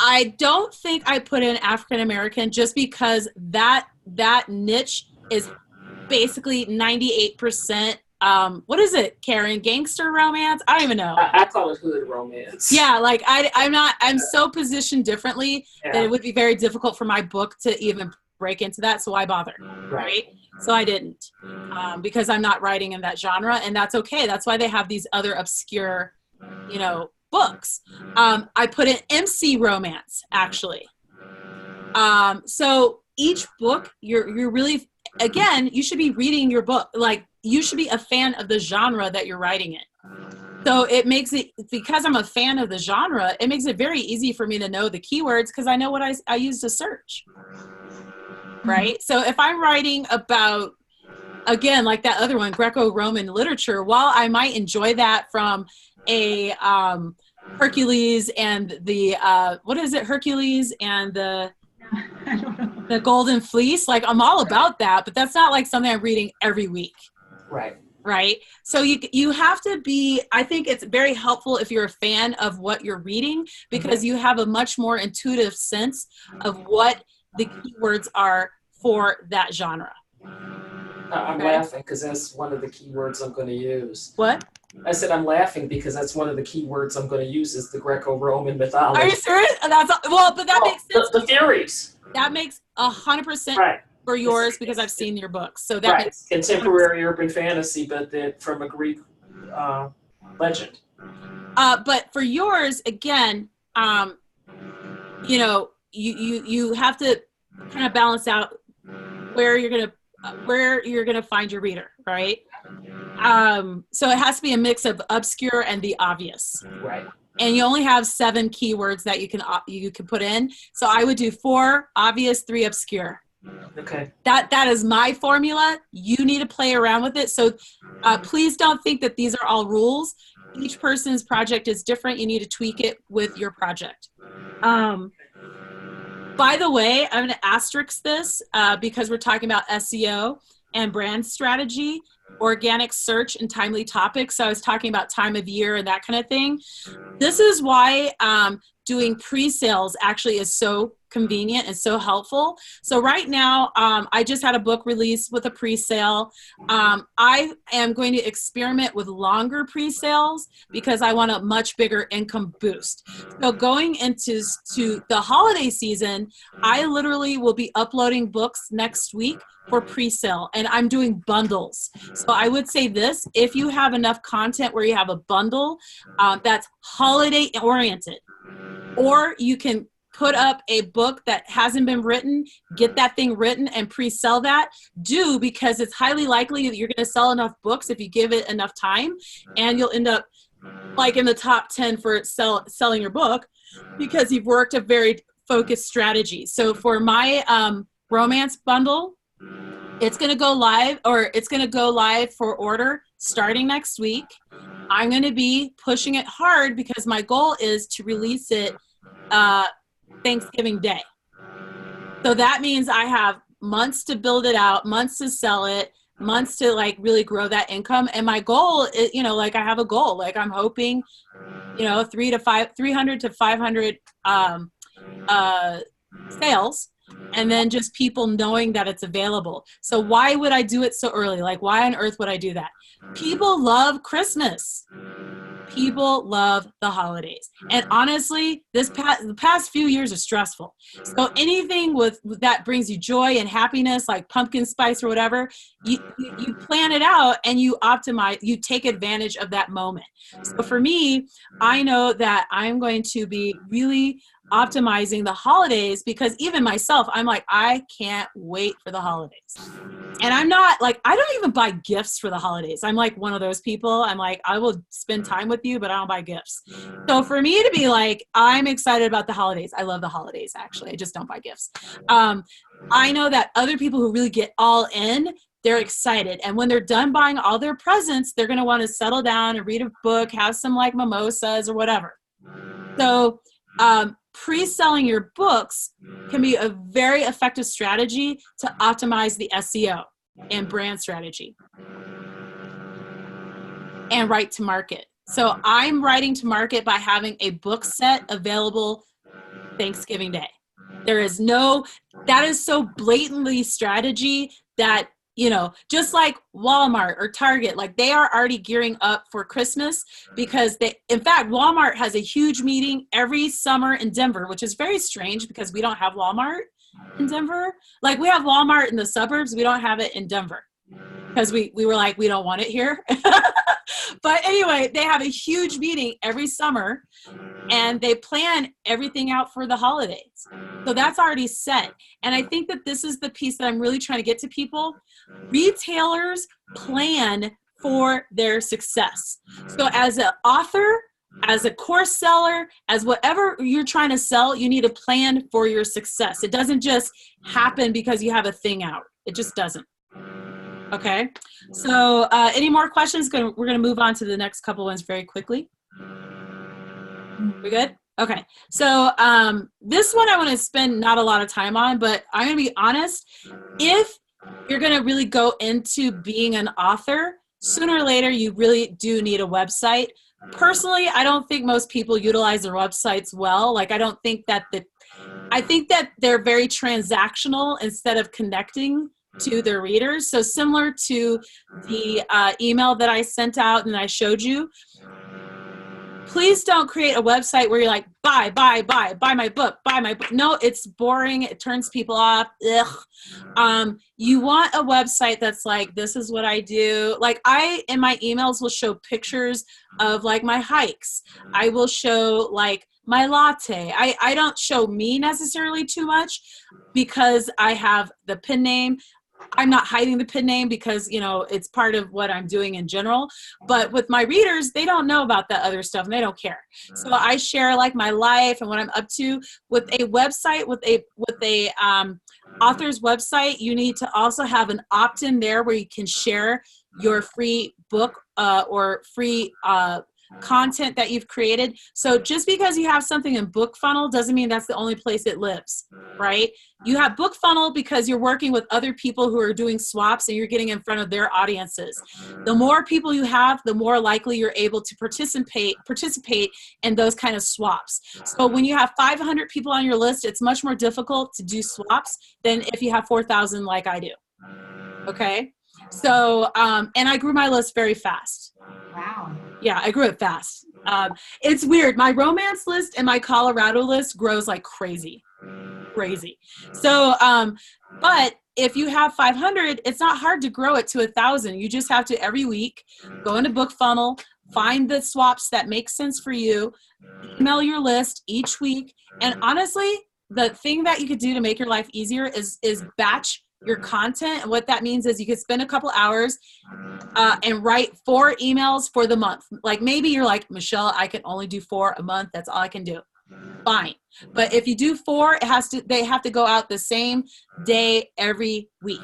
Speaker 1: I don't think I put in African American just because that niche is basically 98%. What is it, Karen? Gangster romance? I don't even know.
Speaker 2: I call it hood romance.
Speaker 1: Yeah, like I'm so positioned differently that it would be very difficult for my book to even break into that. So why bother, right? So I didn't, because I'm not writing in that genre, and that's okay. That's why they have these other obscure, books. I put in MC romance, actually. So each book, you're really, again, you should be reading your book. Like, you should be a fan of the genre that you're writing in. So it makes it, because I'm a fan of the genre, it makes it very easy for me to know the keywords because I know what I use to search, right? So if I'm writing about, again, like that other one, Greco-Roman literature, while I might enjoy that from a Hercules and the, what is it, Hercules and the Golden Fleece, like I'm all about that, but that's not like something I'm reading every week.
Speaker 2: Right.
Speaker 1: Right. So you have to be, I think it's very helpful if you're a fan of what you're reading, because you have a much more intuitive sense of what the keywords are for that genre.
Speaker 2: I'm laughing because that's one of the keywords I'm going to use.
Speaker 1: What?
Speaker 2: I said I'm laughing because that's one of the keywords I'm going to use is the Greco-Roman mythology.
Speaker 1: Are you serious? That's, well, but that makes sense.
Speaker 2: The theories.
Speaker 1: That makes 100%
Speaker 2: right.
Speaker 1: For yours because I've seen your books. So that makes
Speaker 2: contemporary urban fantasy, but from a Greek legend.
Speaker 1: But for yours, again, you know, you have to kind of balance out where you're gonna find your reader, right? So it has to be a mix of obscure and the obvious.
Speaker 2: Right.
Speaker 1: And you only have 7 keywords that you can put in. So I would do 4 obvious, 3 obscure.
Speaker 2: Okay.
Speaker 1: That is my formula. You need to play around with it. So please don't think that these are all rules. Each person's project is different. You need to tweak it with your project. By the way, I'm going to asterisk this because we're talking about SEO and brand strategy, organic search, and timely topics. So I was talking about time of year and that kind of thing. This is why doing pre-sales actually is so convenient and so helpful. So right now, I just had a book release with a pre-sale. I am going to experiment with longer pre-sales because I want a much bigger income boost. So going into the holiday season, I literally will be uploading books next week for pre-sale, and I'm doing bundles. So I would say this: if you have enough content where you have a bundle that's holiday oriented, or you can put up a book that hasn't been written, get that thing written and pre-sell that, because it's highly likely that you're going to sell enough books if you give it enough time, and you'll end up like in the top 10 for selling your book because you've worked a very focused strategy. So for my romance bundle, it's going to go live for order starting next week. I'm going to be pushing it hard because my goal is to release it Thanksgiving Day. So that means I have months to build it out, months to sell it, months to like really grow that income. And my goal is, I have a goal. Like I'm hoping, 300 to 500 sales, and then just people knowing that it's available. So why would I do it so early? Like, why on earth would I do that? People love Christmas. People love the holidays. And honestly, the past few years are stressful. So anything with that brings you joy and happiness, like pumpkin spice or whatever, you plan it out and you optimize, you take advantage of that moment. So for me, I know that I'm going to be really optimizing the holidays because even myself, I'm like, I can't wait for the holidays. And I'm not like, I don't even buy gifts for the holidays. I'm like one of those people. I'm like, I will spend time with you, but I don't buy gifts. So for me to be like, I'm excited about the holidays. I love the holidays, actually. I just don't buy gifts. I know that other people who really get all in, they're excited. And when they're done buying all their presents, they're going to want to settle down and read a book, have some like mimosas or whatever. So, pre-selling your books can be a very effective strategy to optimize the SEO and brand strategy and write to market. So I'm writing to market by having a book set available Thanksgiving Day. That is so blatantly strategy that, just like Walmart or Target, like they are already gearing up for Christmas because in fact, Walmart has a huge meeting every summer in Denver, which is very strange because we don't have Walmart in Denver. Like we have Walmart in the suburbs. We don't have it in Denver because we were like, we don't want it here. But anyway, they have a huge meeting every summer and they plan everything out for the holidays. So that's already set. And I think that this is the piece that I'm really trying to get to people. Retailers plan for their success. So as an author, as a course seller, as whatever you're trying to sell, you need a plan for your success. It doesn't just happen because you have a thing out. It just doesn't. Okay. So any more questions? We're going to move on to the next couple ones very quickly. We good? Okay. So this one I want to spend not a lot of time on, but I'm going to be honest. If you're going to really go into being an author, sooner or later, you really do need a website. Personally, I don't think most people utilize their websites well. Like, I think that they're very transactional instead of connecting to their readers. So similar to the email that I sent out and I showed you, please don't create a website where you're like, buy my book. No, it's boring. It turns people off. Ugh. You want a website that's like, this is what I do. Like, I, in my emails, will show pictures of like my hikes. I will show like my latte. I don't show me necessarily too much because I have the pen name. I'm not hiding the pen name because, you know, it's part of what I'm doing in general. But with my readers, they don't know about that other stuff and they don't care. So I share like my life and what I'm up to. With a website, with a author's website, you need to also have an opt-in there where you can share your free book or free content that you've created. So just because you have something in BookFunnel doesn't mean that's the only place it lives, right? You have BookFunnel because you're working with other people who are doing swaps and you're getting in front of their audiences. The more people you have, the more likely you're able to participate in those kind of swaps. So when you have 500 people on your list, it's much more difficult to do swaps than if you have 4,000 like I do. Okay? So, and I grew my list very fast.
Speaker 3: Wow.
Speaker 1: Yeah, I grew it fast. It's weird. My romance list and my Colorado list grows like crazy. So, but if you have 500, it's not hard to grow it to 1,000. You just have to every week go into BookFunnel, find the swaps that make sense for you, email your list each week. And honestly, the thing that you could do to make your life easier is batch your content. And what that means is you could spend a couple hours and write 4 emails for the month. Like maybe you're like, Michelle, I can only do 4 a month. That's all I can do. Fine. But if you do 4, they have to go out the same day every week.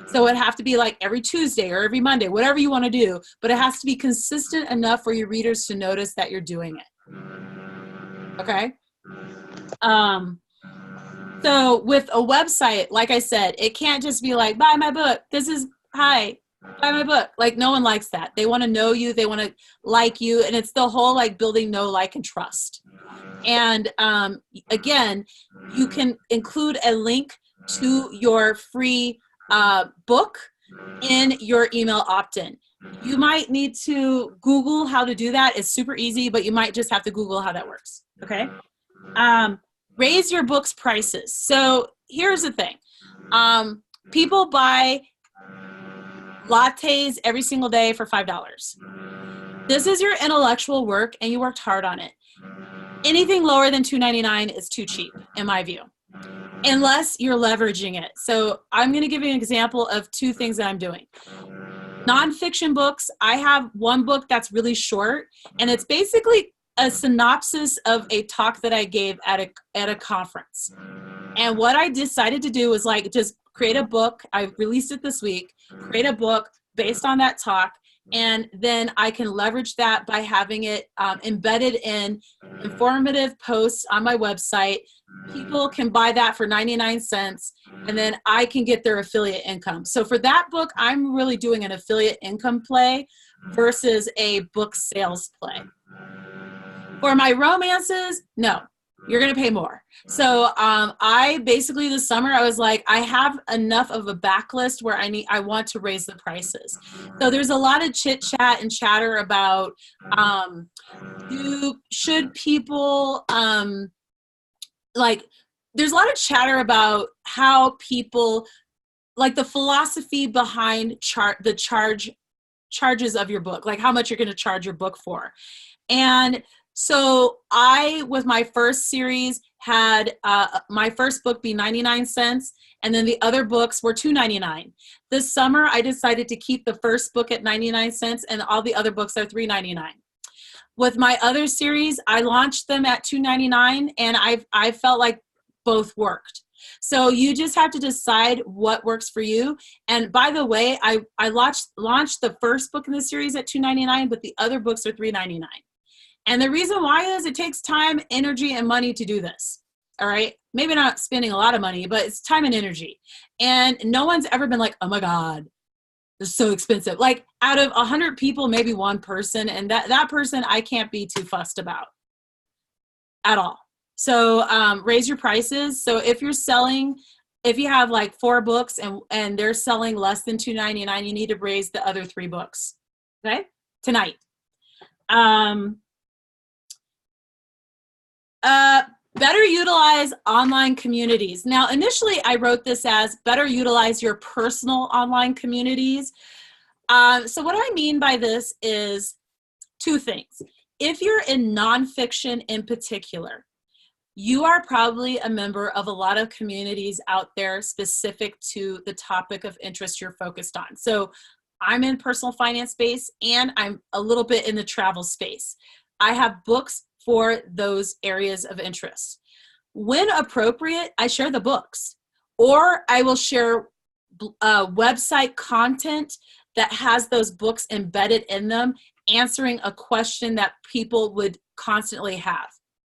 Speaker 1: So it have to be like every Tuesday or every Monday, whatever you want to do. But it has to be consistent enough for your readers to notice that you're doing it. Okay? So with a website, like I said, it can't just be like, buy my book. Hi, buy my book. Like, no one likes that. They want to know you. They want to like you. And it's the whole like building know, like, and trust. And again, you can include a link to your free book in your email opt-in. You might need to Google how to do that. It's super easy, but you might just have to Google how that works. Okay. Raise your book's prices. So here's the thing. People buy lattes every single day for $5. This is your intellectual work and you worked hard on it. Anything lower than $2.99 is too cheap, in my view, unless you're leveraging it. So I'm going to give you an example of 2 things that I'm doing. Nonfiction books, I have one book that's really short, and it's basically a synopsis of a talk that I gave at a conference. And what I decided to do was like just create a book. I released it this week, create a book based on that talk. And then I can leverage that by having it embedded in informative posts on my website. People can buy that for 99 cents, and then I can get their affiliate income. So for that book, I'm really doing an affiliate income play versus a book sales play. For my romances, no, you're going to pay more. So I basically this summer, I was like, I have enough of a backlist where I want to raise the prices. So there's a lot of chit chat and chatter about should people there's a lot of chatter about how people like the philosophy behind charges of your book, like how much you're going to charge your book for. And So with my first series, had my first book be 99 cents, and then the other books were $2.99. This summer, I decided to keep the first book at 99 cents, and all the other books are $3.99. With my other series, I launched them at $2.99, and I felt like both worked. So you just have to decide what works for you. And by the way, I launched the first book in the series at $2.99, but the other books are $3.99. And the reason why is it takes time, energy, and money to do this. All right. Maybe not spending a lot of money, but it's time and energy. And no one's ever been like, oh my God, it's so expensive. Like out of 100 people, maybe one person, and that person I can't be too fussed about at all. So raise your prices. So if you have like 4 books and they're selling less than $2.99, you need to raise the other 3 books. Okay. Tonight. Better utilize online communities. Now, initially, I wrote this as better utilize your personal online communities. So what I mean by this is 2 things. If you're in nonfiction in particular, you are probably a member of a lot of communities out there specific to the topic of interest you're focused on. So I'm in personal finance space, and I'm a little bit in the travel space. I have books for those areas of interest. When appropriate, I share the books, or I will share website content that has those books embedded in them, answering a question that people would constantly have,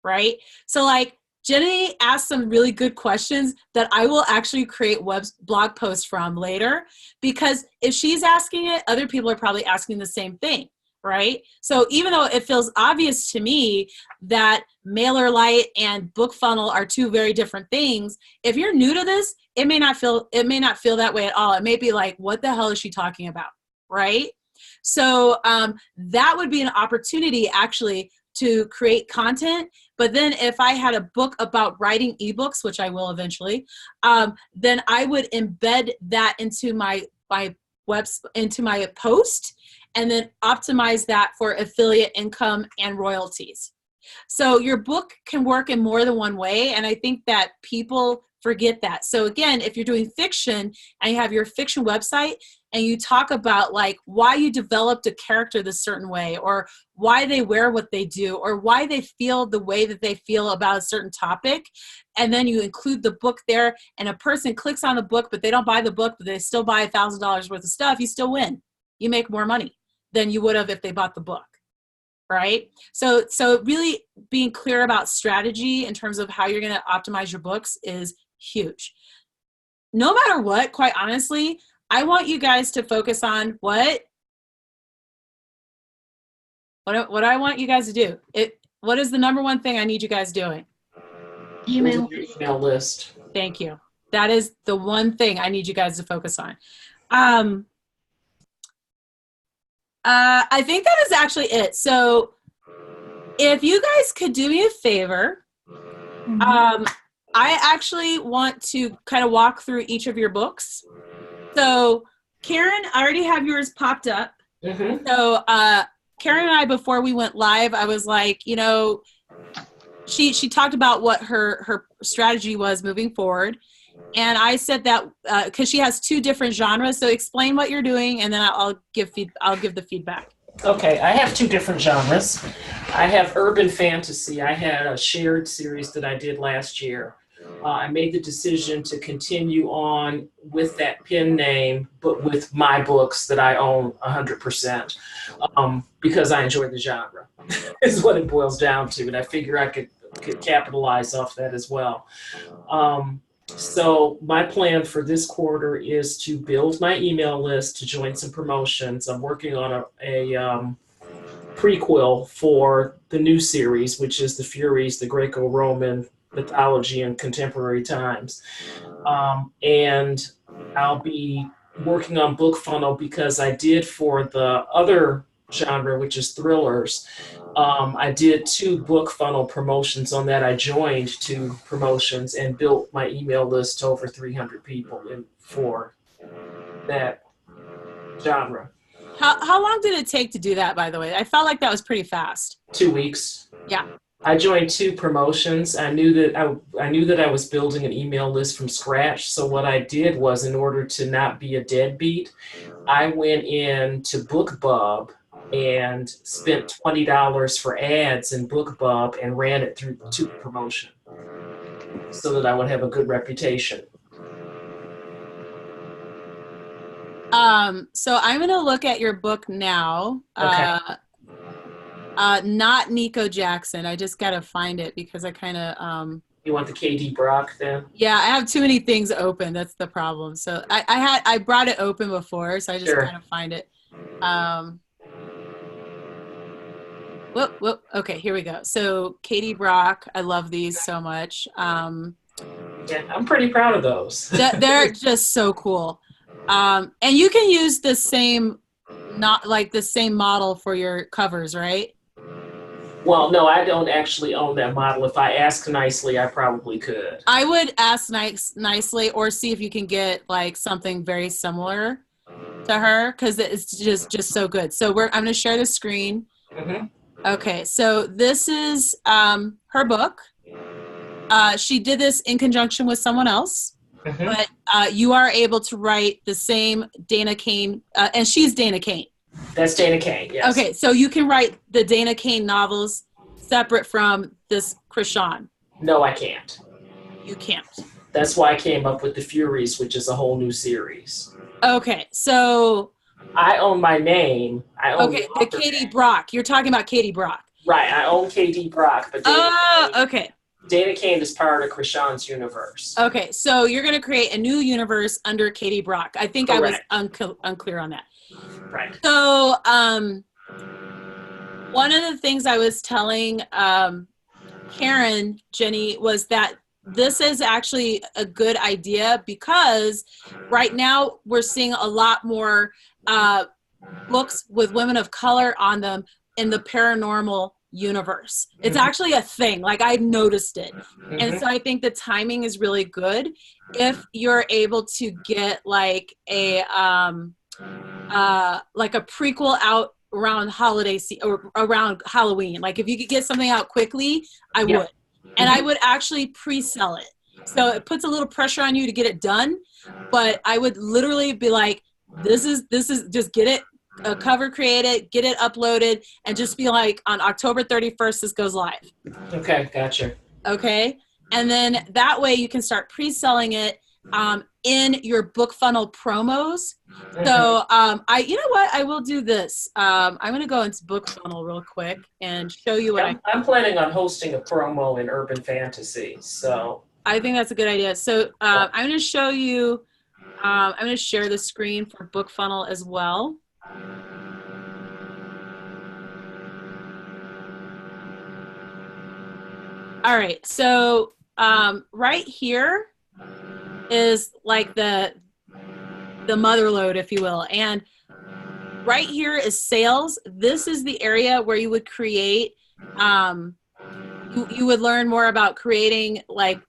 Speaker 1: right? So like Jenny asked some really good questions that I will actually create blog posts from later, because if she's asking it, other people are probably asking the same thing. Right? So even though it feels obvious to me that MailerLite and BookFunnel are 2 very different things, if you're new to this, it may not feel that way at all. It may be like, what the hell is she talking about? Right? So that would be an opportunity actually to create content. But then if I had a book about writing ebooks, which I will eventually, then I would embed that into my post, and then optimize that for affiliate income and royalties. So your book can work in more than one way, and I think that people forget that. So again, if you're doing fiction and you have your fiction website and you talk about like why you developed a character this certain way, or why they wear what they do, or why they feel the way that they feel about a certain topic, and then you include the book there, and a person clicks on the book, but they don't buy the book, but they still buy $1,000 worth of stuff, you still win. You make more money than you would have if they bought the book, right? So really being clear about strategy in terms of how you're going to optimize your books is huge. No matter what, quite honestly, I want you guys to focus on what I want you guys to do. What is the number one thing I need you guys doing?
Speaker 2: Email list.
Speaker 1: Thank you. That is the one thing I need you guys to focus on. I think that is actually it. So if you guys could do me a favor, I actually want to kind of walk through each of your books. So Karen, I already have yours popped up. Mm-hmm. So Karen and I, before we went live, I was like, she talked about what her strategy was moving forward. And I said that because she has 2 different genres. So explain what you're doing, and then I'll give the feedback.
Speaker 2: Okay, I have 2 different genres. I have urban fantasy. I had a shared series that I did last year. I made the decision to continue on with that pen name, but with my books that I own 100%, because I enjoy the genre, is what it boils down to. And I figure I could capitalize off that as well. So my plan for this quarter is to build my email list to join some promotions. I'm working on a prequel for the new series, which is the Furies, the Greco-Roman mythology in contemporary times. And I'll be working on BookFunnel because I did for the other genre, which is thrillers. I did 2 BookFunnel promotions on that. I joined 2 promotions and built my email list to over 300 people for that genre.
Speaker 1: How long did it take to do that, by the way? I felt like that was pretty fast.
Speaker 2: 2 weeks.
Speaker 1: Yeah.
Speaker 2: I joined 2 promotions. I knew that I was building an email list from scratch. So what I did was, in order to not be a deadbeat, I went in to BookBub and spent $20 for ads in BookBub and ran it through 2 promotion so that I would have a good reputation.
Speaker 1: So I'm gonna look at your book now.
Speaker 2: Okay.
Speaker 1: Not Nico Jackson. I just gotta find it because I kind of
Speaker 2: You want the KD Brock then?
Speaker 1: yeah, I have too many things open. That's the problem. So I brought it open before, so I just
Speaker 2: Sure.
Speaker 1: kind of find it. Whoop, whoop. Okay, here we go. So Katie Brock, I love these so much.
Speaker 2: Yeah, I'm pretty proud of those.
Speaker 1: They're just so cool. And you can use the same, not like the same model for your covers, right?
Speaker 2: Well, no, I don't actually own that model. If I ask nicely, I probably could.
Speaker 1: I would ask nicely or see if you can get like something very similar to her because it's just so good. So I'm going to share the screen.
Speaker 2: Mm-hmm.
Speaker 1: Okay, so this is her book. She did this in conjunction with someone else,
Speaker 2: Mm-hmm.
Speaker 1: but you are able to write the same Dana Kane, and she's Dana Kane.
Speaker 2: That's Dana Kane, yes.
Speaker 1: Okay, so you can write the Dana Kane novels separate from this Krishan.
Speaker 2: No, I can't.
Speaker 1: You can't.
Speaker 2: That's why I came up with The Furies, which is a whole new series.
Speaker 1: Okay, so
Speaker 2: I own my name. I own
Speaker 1: okay,
Speaker 2: the
Speaker 1: the Katie Brock. You're talking about Katie Brock.
Speaker 2: Right, I own KD Brock, but
Speaker 1: Okay.
Speaker 2: Dana Kane is part of Krishan's universe.
Speaker 1: Okay, so you're going to create a new universe under Katie Brock. I think
Speaker 2: Correct.
Speaker 1: I was unclear on that.
Speaker 2: Right.
Speaker 1: So, one of the things I was telling Karen, Jenny, was that this is actually a good idea because right now we're seeing a lot more books with women of color on them in the paranormal universe. It's actually a thing. Like, I've noticed it. And so I think the timing is really good if you're able to get like a prequel out around or around Halloween. Like, if you could get something out quickly, I would. And I would actually pre-sell it. So it puts a little pressure on you to get it done, but I would literally be like, this is just get it, a cover created, get it uploaded, and just be like, on October 31st, this goes live.
Speaker 2: Okay, gotcha.
Speaker 1: Okay. And then that way you can start pre-selling it in your BookFunnel promos. So you know what? I will do this. I'm going to go into BookFunnel real quick and show you what
Speaker 2: I'm planning on hosting a promo in Urban Fantasy. So
Speaker 1: I think that's a good idea. So I'm going to show you, I'm going to share the screen for BookFunnel as well. All right. So right here is like the mother lode, if you will. And right here is sales. This is the area where you would create, you would learn more about creating like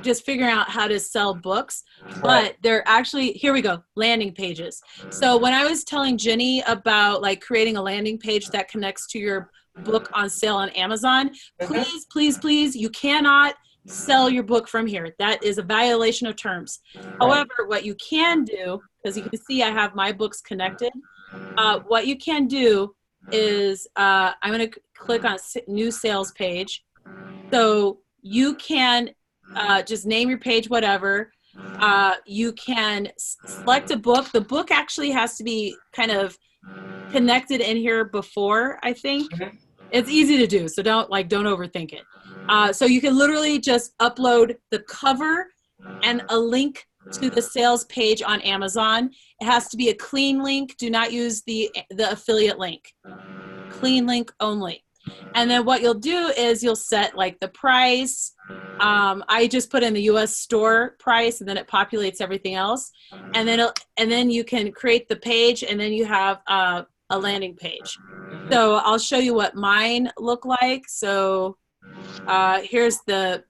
Speaker 1: just figuring out how to sell books. But they're actually, here we go, landing pages. So when I was telling Jenny about like creating a landing page that connects to your book on sale on Amazon, please, you cannot sell your book from here. That is a violation of terms. However, what you can do, because you can see I have my books connected, what you can do is I'm going to click on new sales page. So you can just name your page whatever. You can select a book. The book actually has to be kind of connected in here before, I think. It's easy to do, so don't overthink it. So you can literally just upload the cover and a link to the sales page on Amazon. It has to be a clean link. Do not use the affiliate link. Clean link only. And then what you'll do is you'll set like the price. I just put in the US store price, and then it populates everything else. And then you can create the page, and then you have a landing page. So I'll show you what mine look like. So here's the,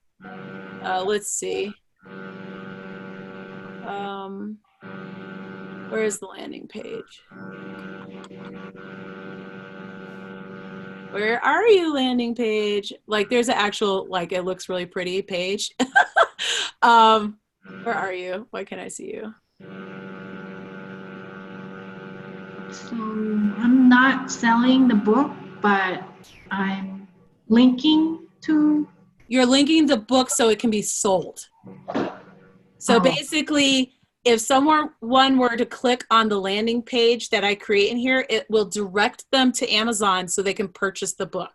Speaker 1: let's see. Where is the landing page? Where are you, landing page? Like there's an actual, like it looks really pretty page. Where are you? Why can't I see you?
Speaker 3: So I'm not selling the book, but I'm linking to.
Speaker 1: You're linking the book so it can be sold. So basically, if someone were to click on the landing page that I create in here, it will direct them to Amazon so they can purchase the book.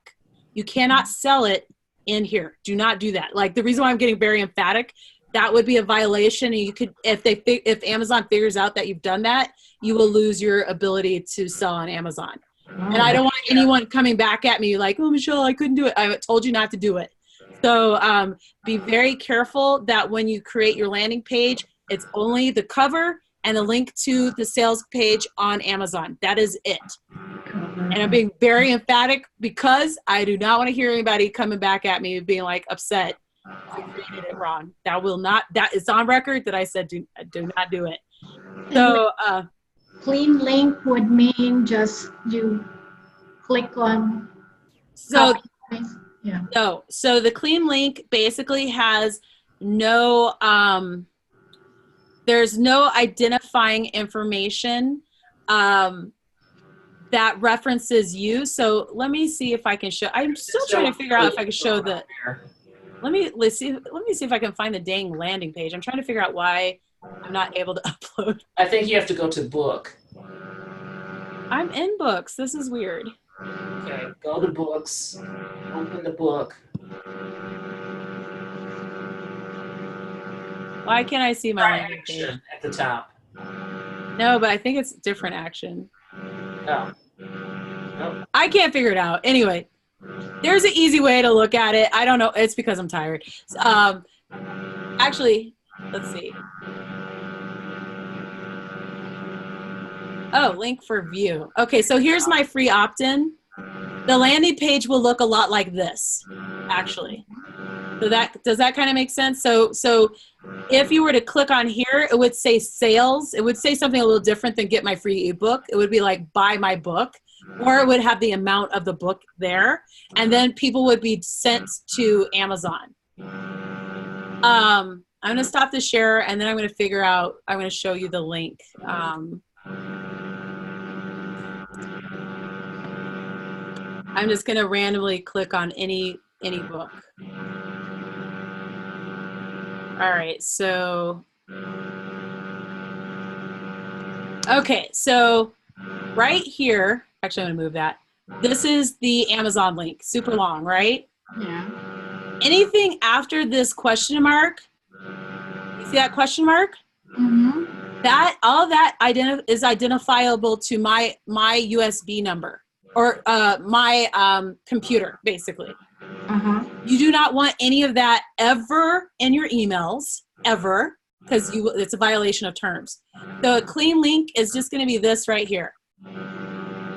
Speaker 1: You cannot sell it in here. Do not do that. Like the reason why I'm getting very emphatic, that would be a violation. And you could, if Amazon figures out that you've done that, you will lose your ability to sell on Amazon. And I don't want anyone coming back at me like, oh, Michelle, I couldn't do it. I told you not to do it. So be very careful that when you create your landing page, it's only the cover and a link to the sales page on Amazon. That is it. And I'm being very emphatic because I do not want to hear anybody coming back at me being like upset. I created it wrong. That is on record that I said do not do it. So
Speaker 3: Clean link would mean just you click on.
Speaker 1: So
Speaker 3: yeah.
Speaker 1: no. So the clean link basically has no there's no identifying information that references you. So let me see if I can show. I'm still trying to figure out if I can show the. Let's see if I can find the dang landing page. I'm trying to figure out why I'm not able to upload.
Speaker 2: I think you have to go to book.
Speaker 1: I'm in books. This is weird.
Speaker 2: Okay, go to books. Open the book.
Speaker 1: Why can't I see my landing page?
Speaker 2: At the top.
Speaker 1: No, but I think it's different action.
Speaker 2: No.
Speaker 1: I can't figure it out. Anyway, there's an easy way to look at it. I don't know. It's because I'm tired. Actually, let's see. Oh, link for view. Okay, so here's my free opt-in. The landing page will look a lot like this, actually. So does that kind of make sense? So if you were to click on here, it would say sales. It would say something a little different than get my free ebook. It would be like buy my book, or it would have the amount of the book there, and then people would be sent to Amazon. I'm going to stop the share, and then I'm going to show you the link. I'm just going to randomly click on any book. All right, so, okay, so right here, actually I'm gonna move that. This is the Amazon link, super long, right?
Speaker 3: Yeah.
Speaker 1: Anything after this question mark, you see that question mark?
Speaker 3: Mm-hmm.
Speaker 1: All that is identifiable to my USB number or my computer, basically.
Speaker 3: Uh-huh.
Speaker 1: You do not want any of that ever in your emails, ever, because it's a violation of terms. So a clean link is just going to be this right here.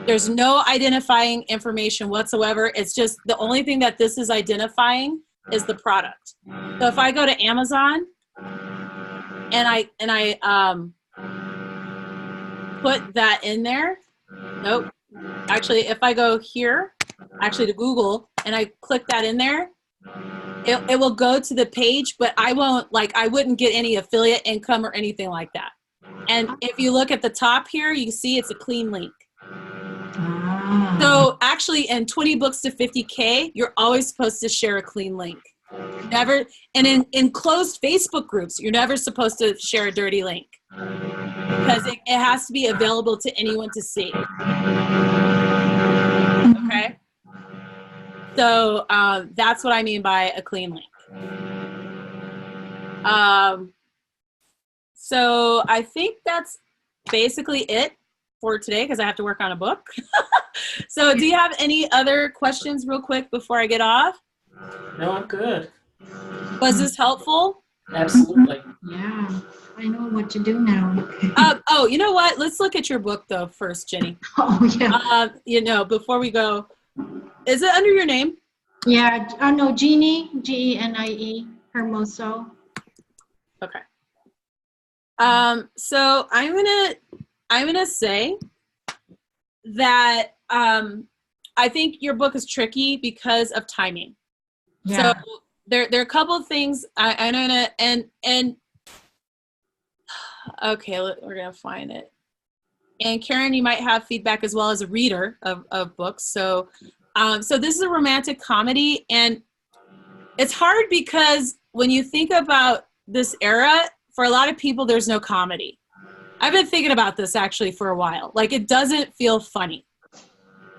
Speaker 1: There's no identifying information whatsoever. It's just the only thing that this is identifying is the product. So if I go to Amazon and I put that in there, nope. Actually, if I go here, actually to Google, and I click that in there, it will go to the page, but I wouldn't get any affiliate income or anything like that. And if you look at the top here, you see it's a clean link.
Speaker 3: Ah.
Speaker 1: So actually in 20 books to 50K, you're always supposed to share a clean link. Never, and in closed Facebook groups, you're never supposed to share a dirty link because it has to be available to anyone to see. Okay. So that's what I mean by a clean link. So I think that's basically it for today because I have to work on a book. So do you have any other questions real quick before I get off?
Speaker 2: No, I'm good.
Speaker 1: Was this helpful?
Speaker 2: Absolutely.
Speaker 3: Yeah, I know what to do now.
Speaker 1: Oh, you know what? Let's look at your book though first, Jenny.
Speaker 3: Oh, yeah.
Speaker 1: Before we go, is it under your name?
Speaker 3: Yeah, I know Jeannie, Genie, Hermoso.
Speaker 1: Okay. So I'm gonna say that I think your book is tricky because of timing.
Speaker 3: Yeah.
Speaker 1: So there are a couple of things I'm gonna and okay, we're gonna find it. And Karen, you might have feedback as well as a reader of books. So so this is a romantic comedy, and it's hard because when you think about this era, for a lot of people, there's no comedy. I've been thinking about this actually for a while. Like, it doesn't feel funny.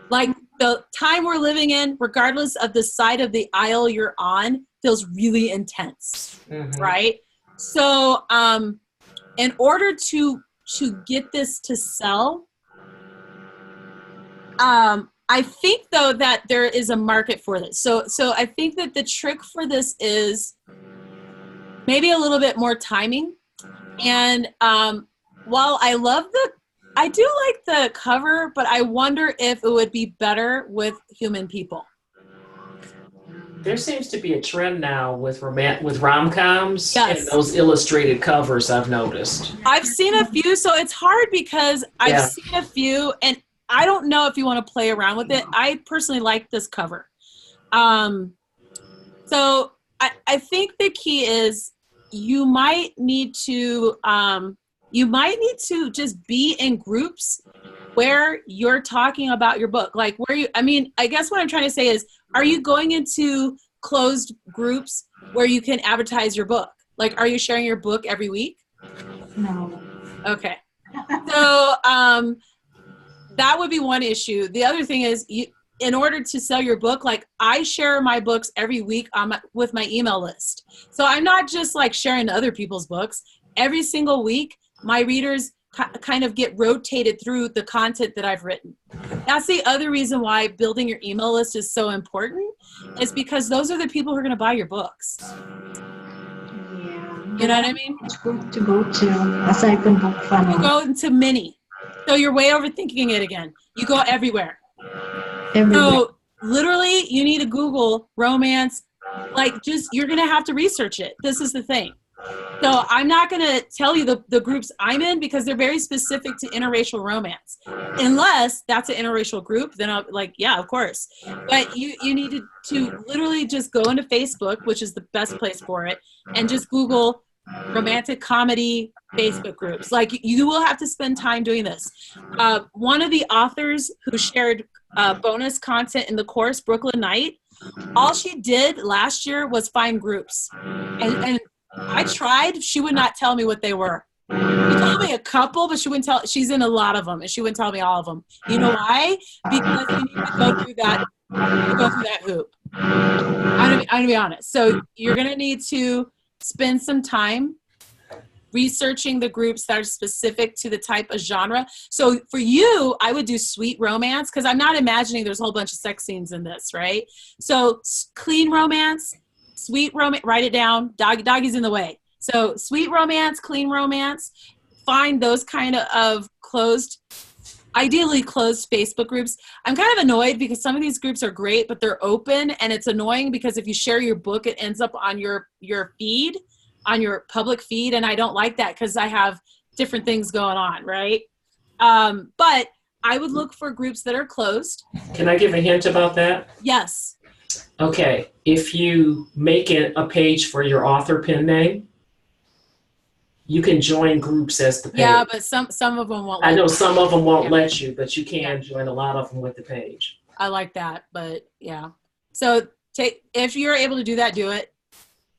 Speaker 1: Like, the time we're living in, regardless of the side of the aisle you're on, feels really intense, right? So in order to get this to sell, I think though that there is a market for this. So I think that the trick for this is maybe a little bit more timing. And while I do like the cover, but I wonder if it would be better with human people.
Speaker 2: There seems to be a trend now with rom-coms
Speaker 1: Yes.
Speaker 2: and those illustrated covers, I've noticed.
Speaker 1: I've seen a few, so it's hard because I've
Speaker 2: Yeah.
Speaker 1: seen a few, and I don't know if you want to play around with it. I personally like this cover. So I think the key is you might need to just be in groups where you're talking about your book. Like I guess what I'm trying to say is, are you going into closed groups where you can advertise your book? Like, are you sharing your book every week?
Speaker 3: No.
Speaker 1: Okay. So that would be one issue. The other thing is, in order to sell your book, like, I share my books every week with my email list. So I'm not just like sharing other people's books. Every single week, my readers kind of get rotated through the content that I've written. That's the other reason why building your email list is so important, is because those are the people who are going to buy your books.
Speaker 3: Yeah.
Speaker 1: You know what I mean?
Speaker 3: Which group to go to aside from Book Funnel?
Speaker 1: You go into many. So you're way overthinking it again. You go everywhere. So literally, you need to Google romance. Like, you're going to have to research it. This is the thing. So I'm not going to tell you the groups I'm in, because they're very specific to interracial romance. Unless that's an interracial group, then I'll like, yeah, of course. But you need to literally just go into Facebook, which is the best place for it, and just Google romantic comedy Facebook groups. Like, you will have to spend time doing this. One of the authors who shared bonus content in the course, Brooklyn Knight, all she did last year was find groups. And I tried. She would not tell me what they were. She told me a couple, but she wouldn't tell. She's in a lot of them, and she wouldn't tell me all of them. You know why? Because you need to go through that hoop. I'm gonna be honest. So you're gonna need to spend some time researching the groups that are specific to the type of genre. So for you, I would do sweet romance, because I'm not imagining there's a whole bunch of sex scenes in this, right? So clean romance, sweet romance, write it down. Doggy's in the way. So sweet romance, clean romance, find those kind of ideally closed Facebook groups. I'm kind of annoyed because some of these groups are great, but they're open, and it's annoying because if you share your book, it ends up on your feed, on your public feed, and I don't like that because I have different things going on, right? But I would look for groups that are closed.
Speaker 2: Can I give a hint about that?
Speaker 1: Yes.
Speaker 2: Okay, if you make it a page for your author pen name, you can join groups as the page.
Speaker 1: Yeah, but some of them won't.
Speaker 2: I know some of them won't let you, but you can join a lot of them with the page.
Speaker 1: I like that, but yeah. So if you're able to do that, do it.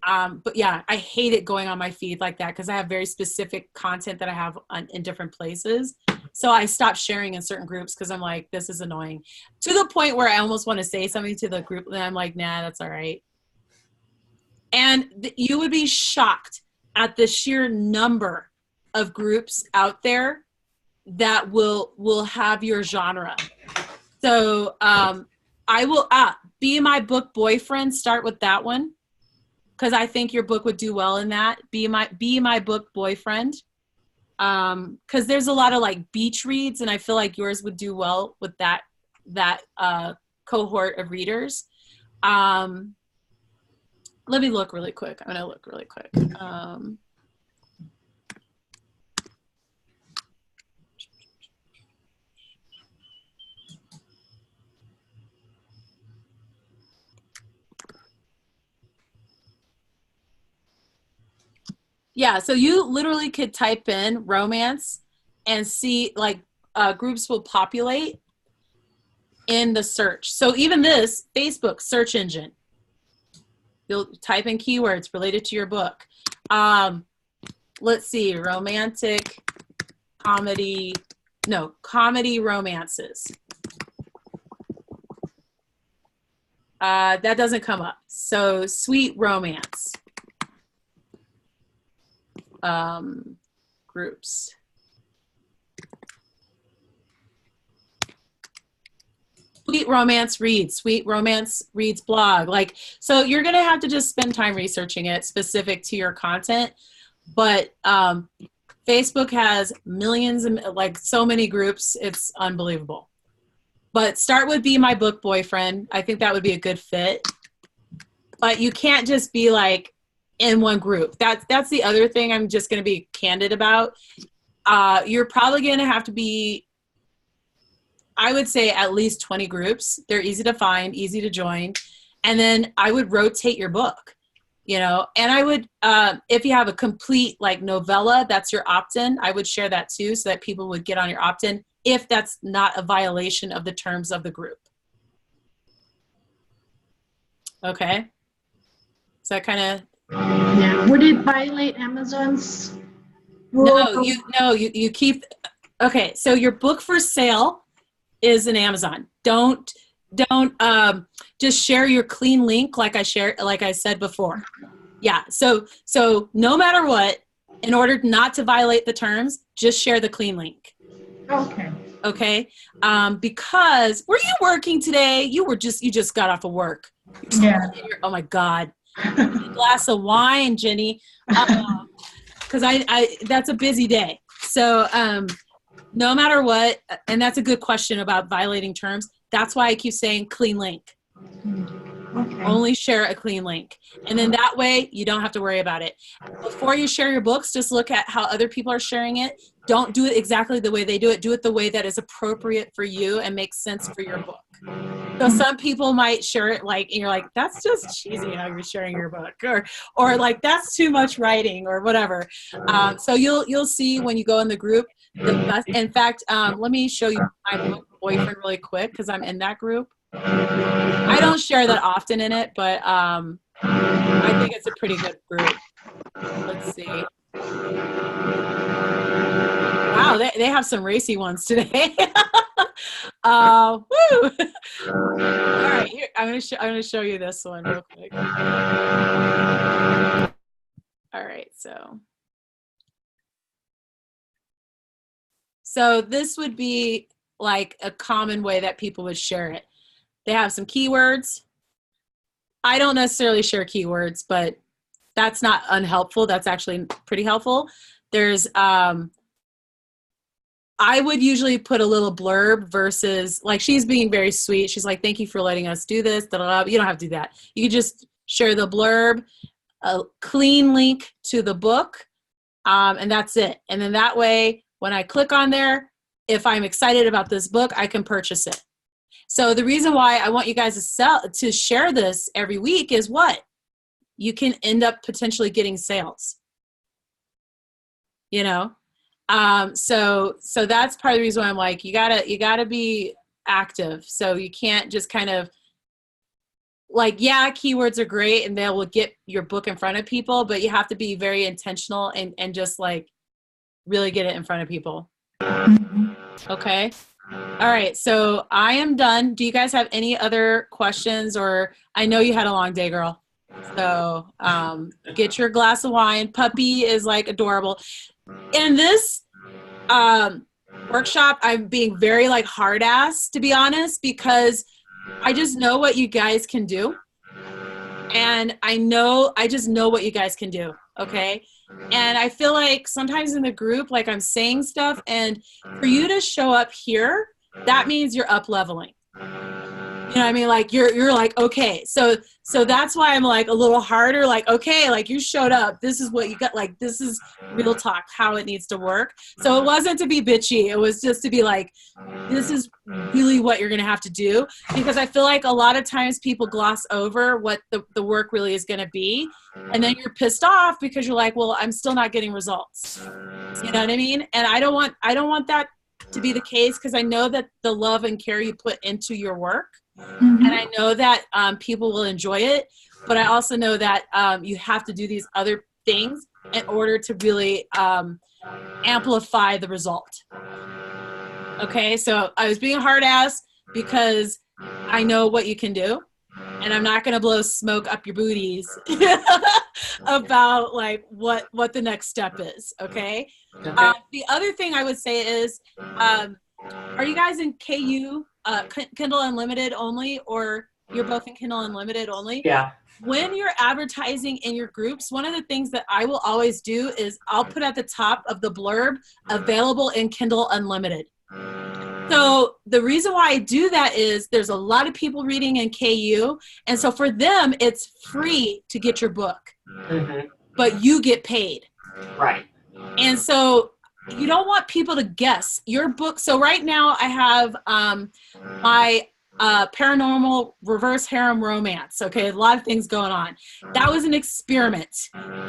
Speaker 1: But yeah, I hate it going on my feed like that, because I have very specific content that I have in different places. So I stopped sharing in certain groups because I'm like, this is annoying, to the point where I almost want to say something to the group, and I'm like, nah, that's all right. And you would be shocked at the sheer number of groups out there that will have your genre. So I will Be My Book Boyfriend. Start with that one, because I think your book would do well in that. Be my book boyfriend. Because there's a lot of like beach reads, and I feel like yours would do well with that cohort of readers. Let me look really quick. I'm gonna look really quick. Yeah, so you literally could type in romance and see like groups will populate in the search. So even this Facebook search engine, you'll type in keywords related to your book. Let's see, romantic comedy, no, comedy romances. That doesn't come up. So sweet romance. Groups. Sweet Romance Reads blog. Like, so you're going to have to just spend time researching it specific to your content. But Facebook has millions and like so many groups. It's unbelievable. But start with Be My Book Boyfriend. I think that would be a good fit. But you can't just be like in one group. That's the other thing I'm just going to be candid about. You're probably going to have to be, I would say, at least 20 groups. They're easy to find, easy to join. And then I would rotate your book, you know, and I would, if you have a complete like novella, that's your opt-in, I would share that too so that people would get on your opt-in if that's not a violation of the terms of the group. Okay. So that kind of.
Speaker 3: Yeah. Would it violate Amazon's rule?
Speaker 1: No, you keep, okay. So your book for sale is in Amazon. Don't just share your clean link like I said before. Yeah. So no matter what, in order not to violate the terms, just share the clean link.
Speaker 3: Okay.
Speaker 1: Okay. Because were you working today? You just got off of work.
Speaker 3: Yeah.
Speaker 1: Oh my God. A glass of wine, Jenny. Because I that's a busy day. So no matter what, and that's a good question about violating terms. That's why I keep saying clean link.
Speaker 3: Okay.
Speaker 1: Only share a clean link. And then that way you don't have to worry about it. Before you share your books, just look at how other people are sharing it. Don't do it exactly the way they do it. Do it the way that is appropriate for you and makes sense for your book. So some people might share it like, and you're like, that's just cheesy how you're sharing your book, or like that's too much writing or whatever. So you'll see when you go in the group the best. In fact, let me show you my book boyfriend really quick because I'm in that group. I don't share that often in it, but I think it's a pretty good group. Let's see. Wow, they have some racy ones today. Woo! All right, here I'm gonna show you this one real quick. All right, so this would be like a common way that people would share it. They have some keywords. I don't necessarily share keywords, but that's not unhelpful. That's actually pretty helpful. There's I would usually put a little blurb versus like she's being very sweet. She's like, thank you for letting us do this. Da, da, da. You don't have to do that. You can just share the blurb, a clean link to the book, and that's it. And then that way, when I click on there, if I'm excited about this book, I can purchase it. So the reason why I want you guys to share this every week is what? You can end up potentially getting sales. You know? So that's part of the reason why I'm like, you gotta be active. So you can't just kind of like, yeah, keywords are great and they will get your book in front of people, but you have to be very intentional and just like really get it in front of people. Okay. All right. So I am done. Do you guys have any other questions? Or I know you had a long day, girl. So get your glass of wine. Puppy is like adorable. In this workshop, I'm being very like hard ass, to be honest, because I just know what you guys can do. And I just know what you guys can do. Okay. And I feel like sometimes in the group, like I'm saying stuff, and for you to show up here, that means you're up leveling. You know what I mean? Like you're like, okay, so that's why I'm like a little harder, like, okay, like you showed up. This is what you got, like this is real talk, how it needs to work. So it wasn't to be bitchy, it was just to be like, this is really what you're gonna have to do. Because I feel like a lot of times people gloss over what the work really is gonna be. And then you're pissed off because you're like, well, I'm still not getting results. You know what I mean? And I don't want that to be the case, because I know that the love and care you put into your work, and I know that people will enjoy it, but I also know that you have to do these other things in order to really amplify the result. Okay, so I was being a hard ass because I know what you can do, and I'm not going to blow smoke up your booties about like what the next step is. Okay. The other thing I would say is, are you guys in KU, Kindle Unlimited only, or you're both in Kindle Unlimited only?
Speaker 2: Yeah.
Speaker 1: When you're advertising in your groups, one of the things that I will always do is I'll put at the top of the blurb, available in Kindle Unlimited. So the reason why I do that is there's a lot of people reading in KU, and so for them it's free to get your book, but you get paid.
Speaker 2: Right.
Speaker 1: And so you don't want people to guess your book. So right now I have my paranormal reverse harem romance. Okay, a lot of things going on. That was an experiment.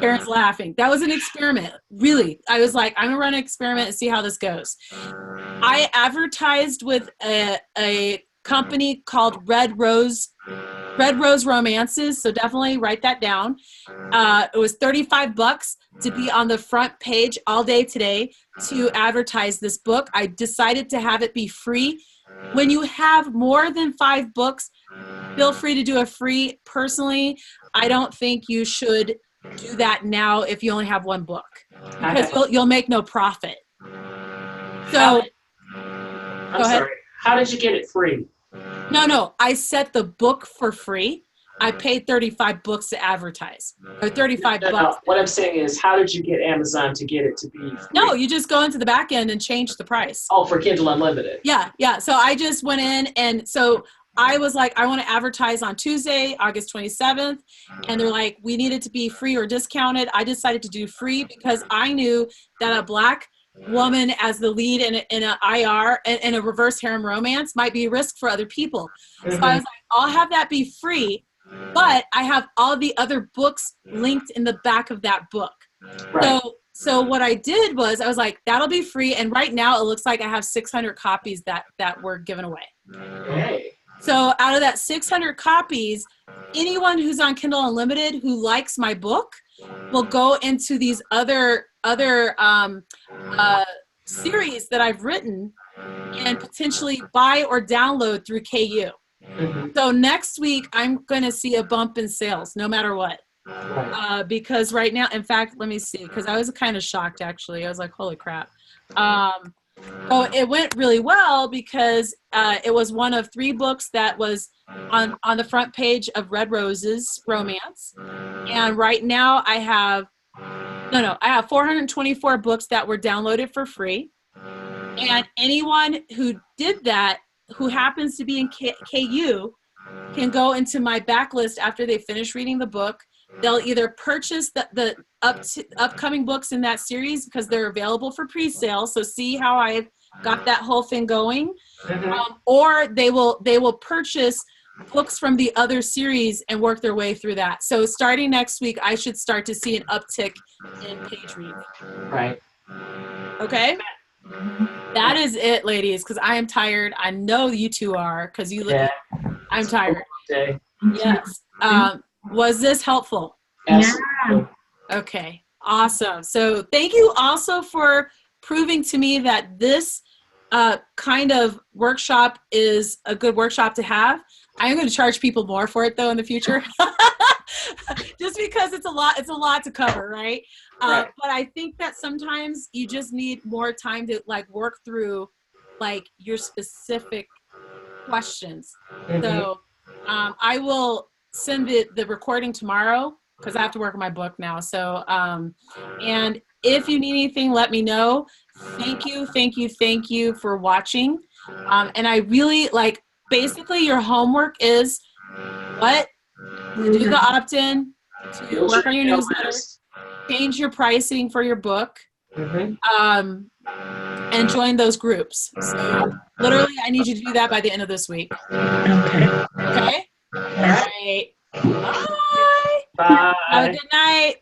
Speaker 1: Karen's laughing. That was an experiment. Really, I was like, I'm gonna run an experiment and see how this goes. I advertised with a company called Red Rose Romances. So definitely write that down. It was $35 to be on the front page all day today to advertise this book. I decided to have it be free. When you have more than 5 books, feel free to do a free. Personally, I don't think you should do that now if you only have 1 book, because you'll make no profit. So,
Speaker 2: I'm sorry. How did you get it free?
Speaker 1: No. I set the book for free. I paid $35 to advertise, or $35 bucks.
Speaker 2: No. What I'm saying is, how did you get Amazon to get it to be free?
Speaker 1: No, you just go into the back end and change the price.
Speaker 2: Oh, for Kindle Unlimited.
Speaker 1: Yeah. So I just went in, and so I was like, I want to advertise on Tuesday, August 27th. And they're like, we need it to be free or discounted. I decided to do free because I knew that a Black woman as the lead in an IR and a reverse harem romance might be a risk for other people. So I was like, I'll have that be free, but I have all the other books linked in the back of that book. Right. So what I did was I was like, that'll be free. And right now it looks like I have 600 copies that were given away.
Speaker 2: Hey.
Speaker 1: So out of that 600 copies, anyone who's on Kindle Unlimited who likes my book will go into these other series that I've written and potentially buy or download through KU. So next week, I'm going to see a bump in sales no matter what. Because right now, in fact, let me see, because I was kind of shocked, actually. I was like, holy crap. So it went really well because it was one of 3 books that was on the front page of Red Rose's romance. And right now I have 424 books that were downloaded for free. And anyone who did that, who happens to be in KU, can go into my backlist after they finish reading the book. They'll either purchase the upcoming books in that series because they're available for pre-sale. So see how I've got that whole thing going, or they will purchase books from the other series and work their way through that. So starting next week, I should start to see an uptick in page reading. Right. Okay. That is it, ladies, because I am tired. I know you two are, because you look. I'm tired. Yes. Was this helpful?
Speaker 2: Absolutely.
Speaker 1: Okay. Awesome. So thank you also for proving to me that this kind of workshop is a good workshop to have. I am going to charge people more for it though in the future, just because it's a lot to cover, right? But I think that sometimes you just need more time to like work through like your specific questions. So I will send the recording tomorrow because I have to work on my book now. So, and if you need anything, let me know. Thank you for watching. And I really basically your homework is what? Do the opt-in, to
Speaker 2: Build
Speaker 1: work on your
Speaker 2: email
Speaker 1: newsletter,
Speaker 2: list.
Speaker 1: change your pricing for your book,
Speaker 2: Mhm.
Speaker 1: and join those groups. So literally, I need you to do that by the end of this week.
Speaker 4: Okay.
Speaker 1: Okay? All right. Bye. Have a
Speaker 2: Bye.
Speaker 1: good night.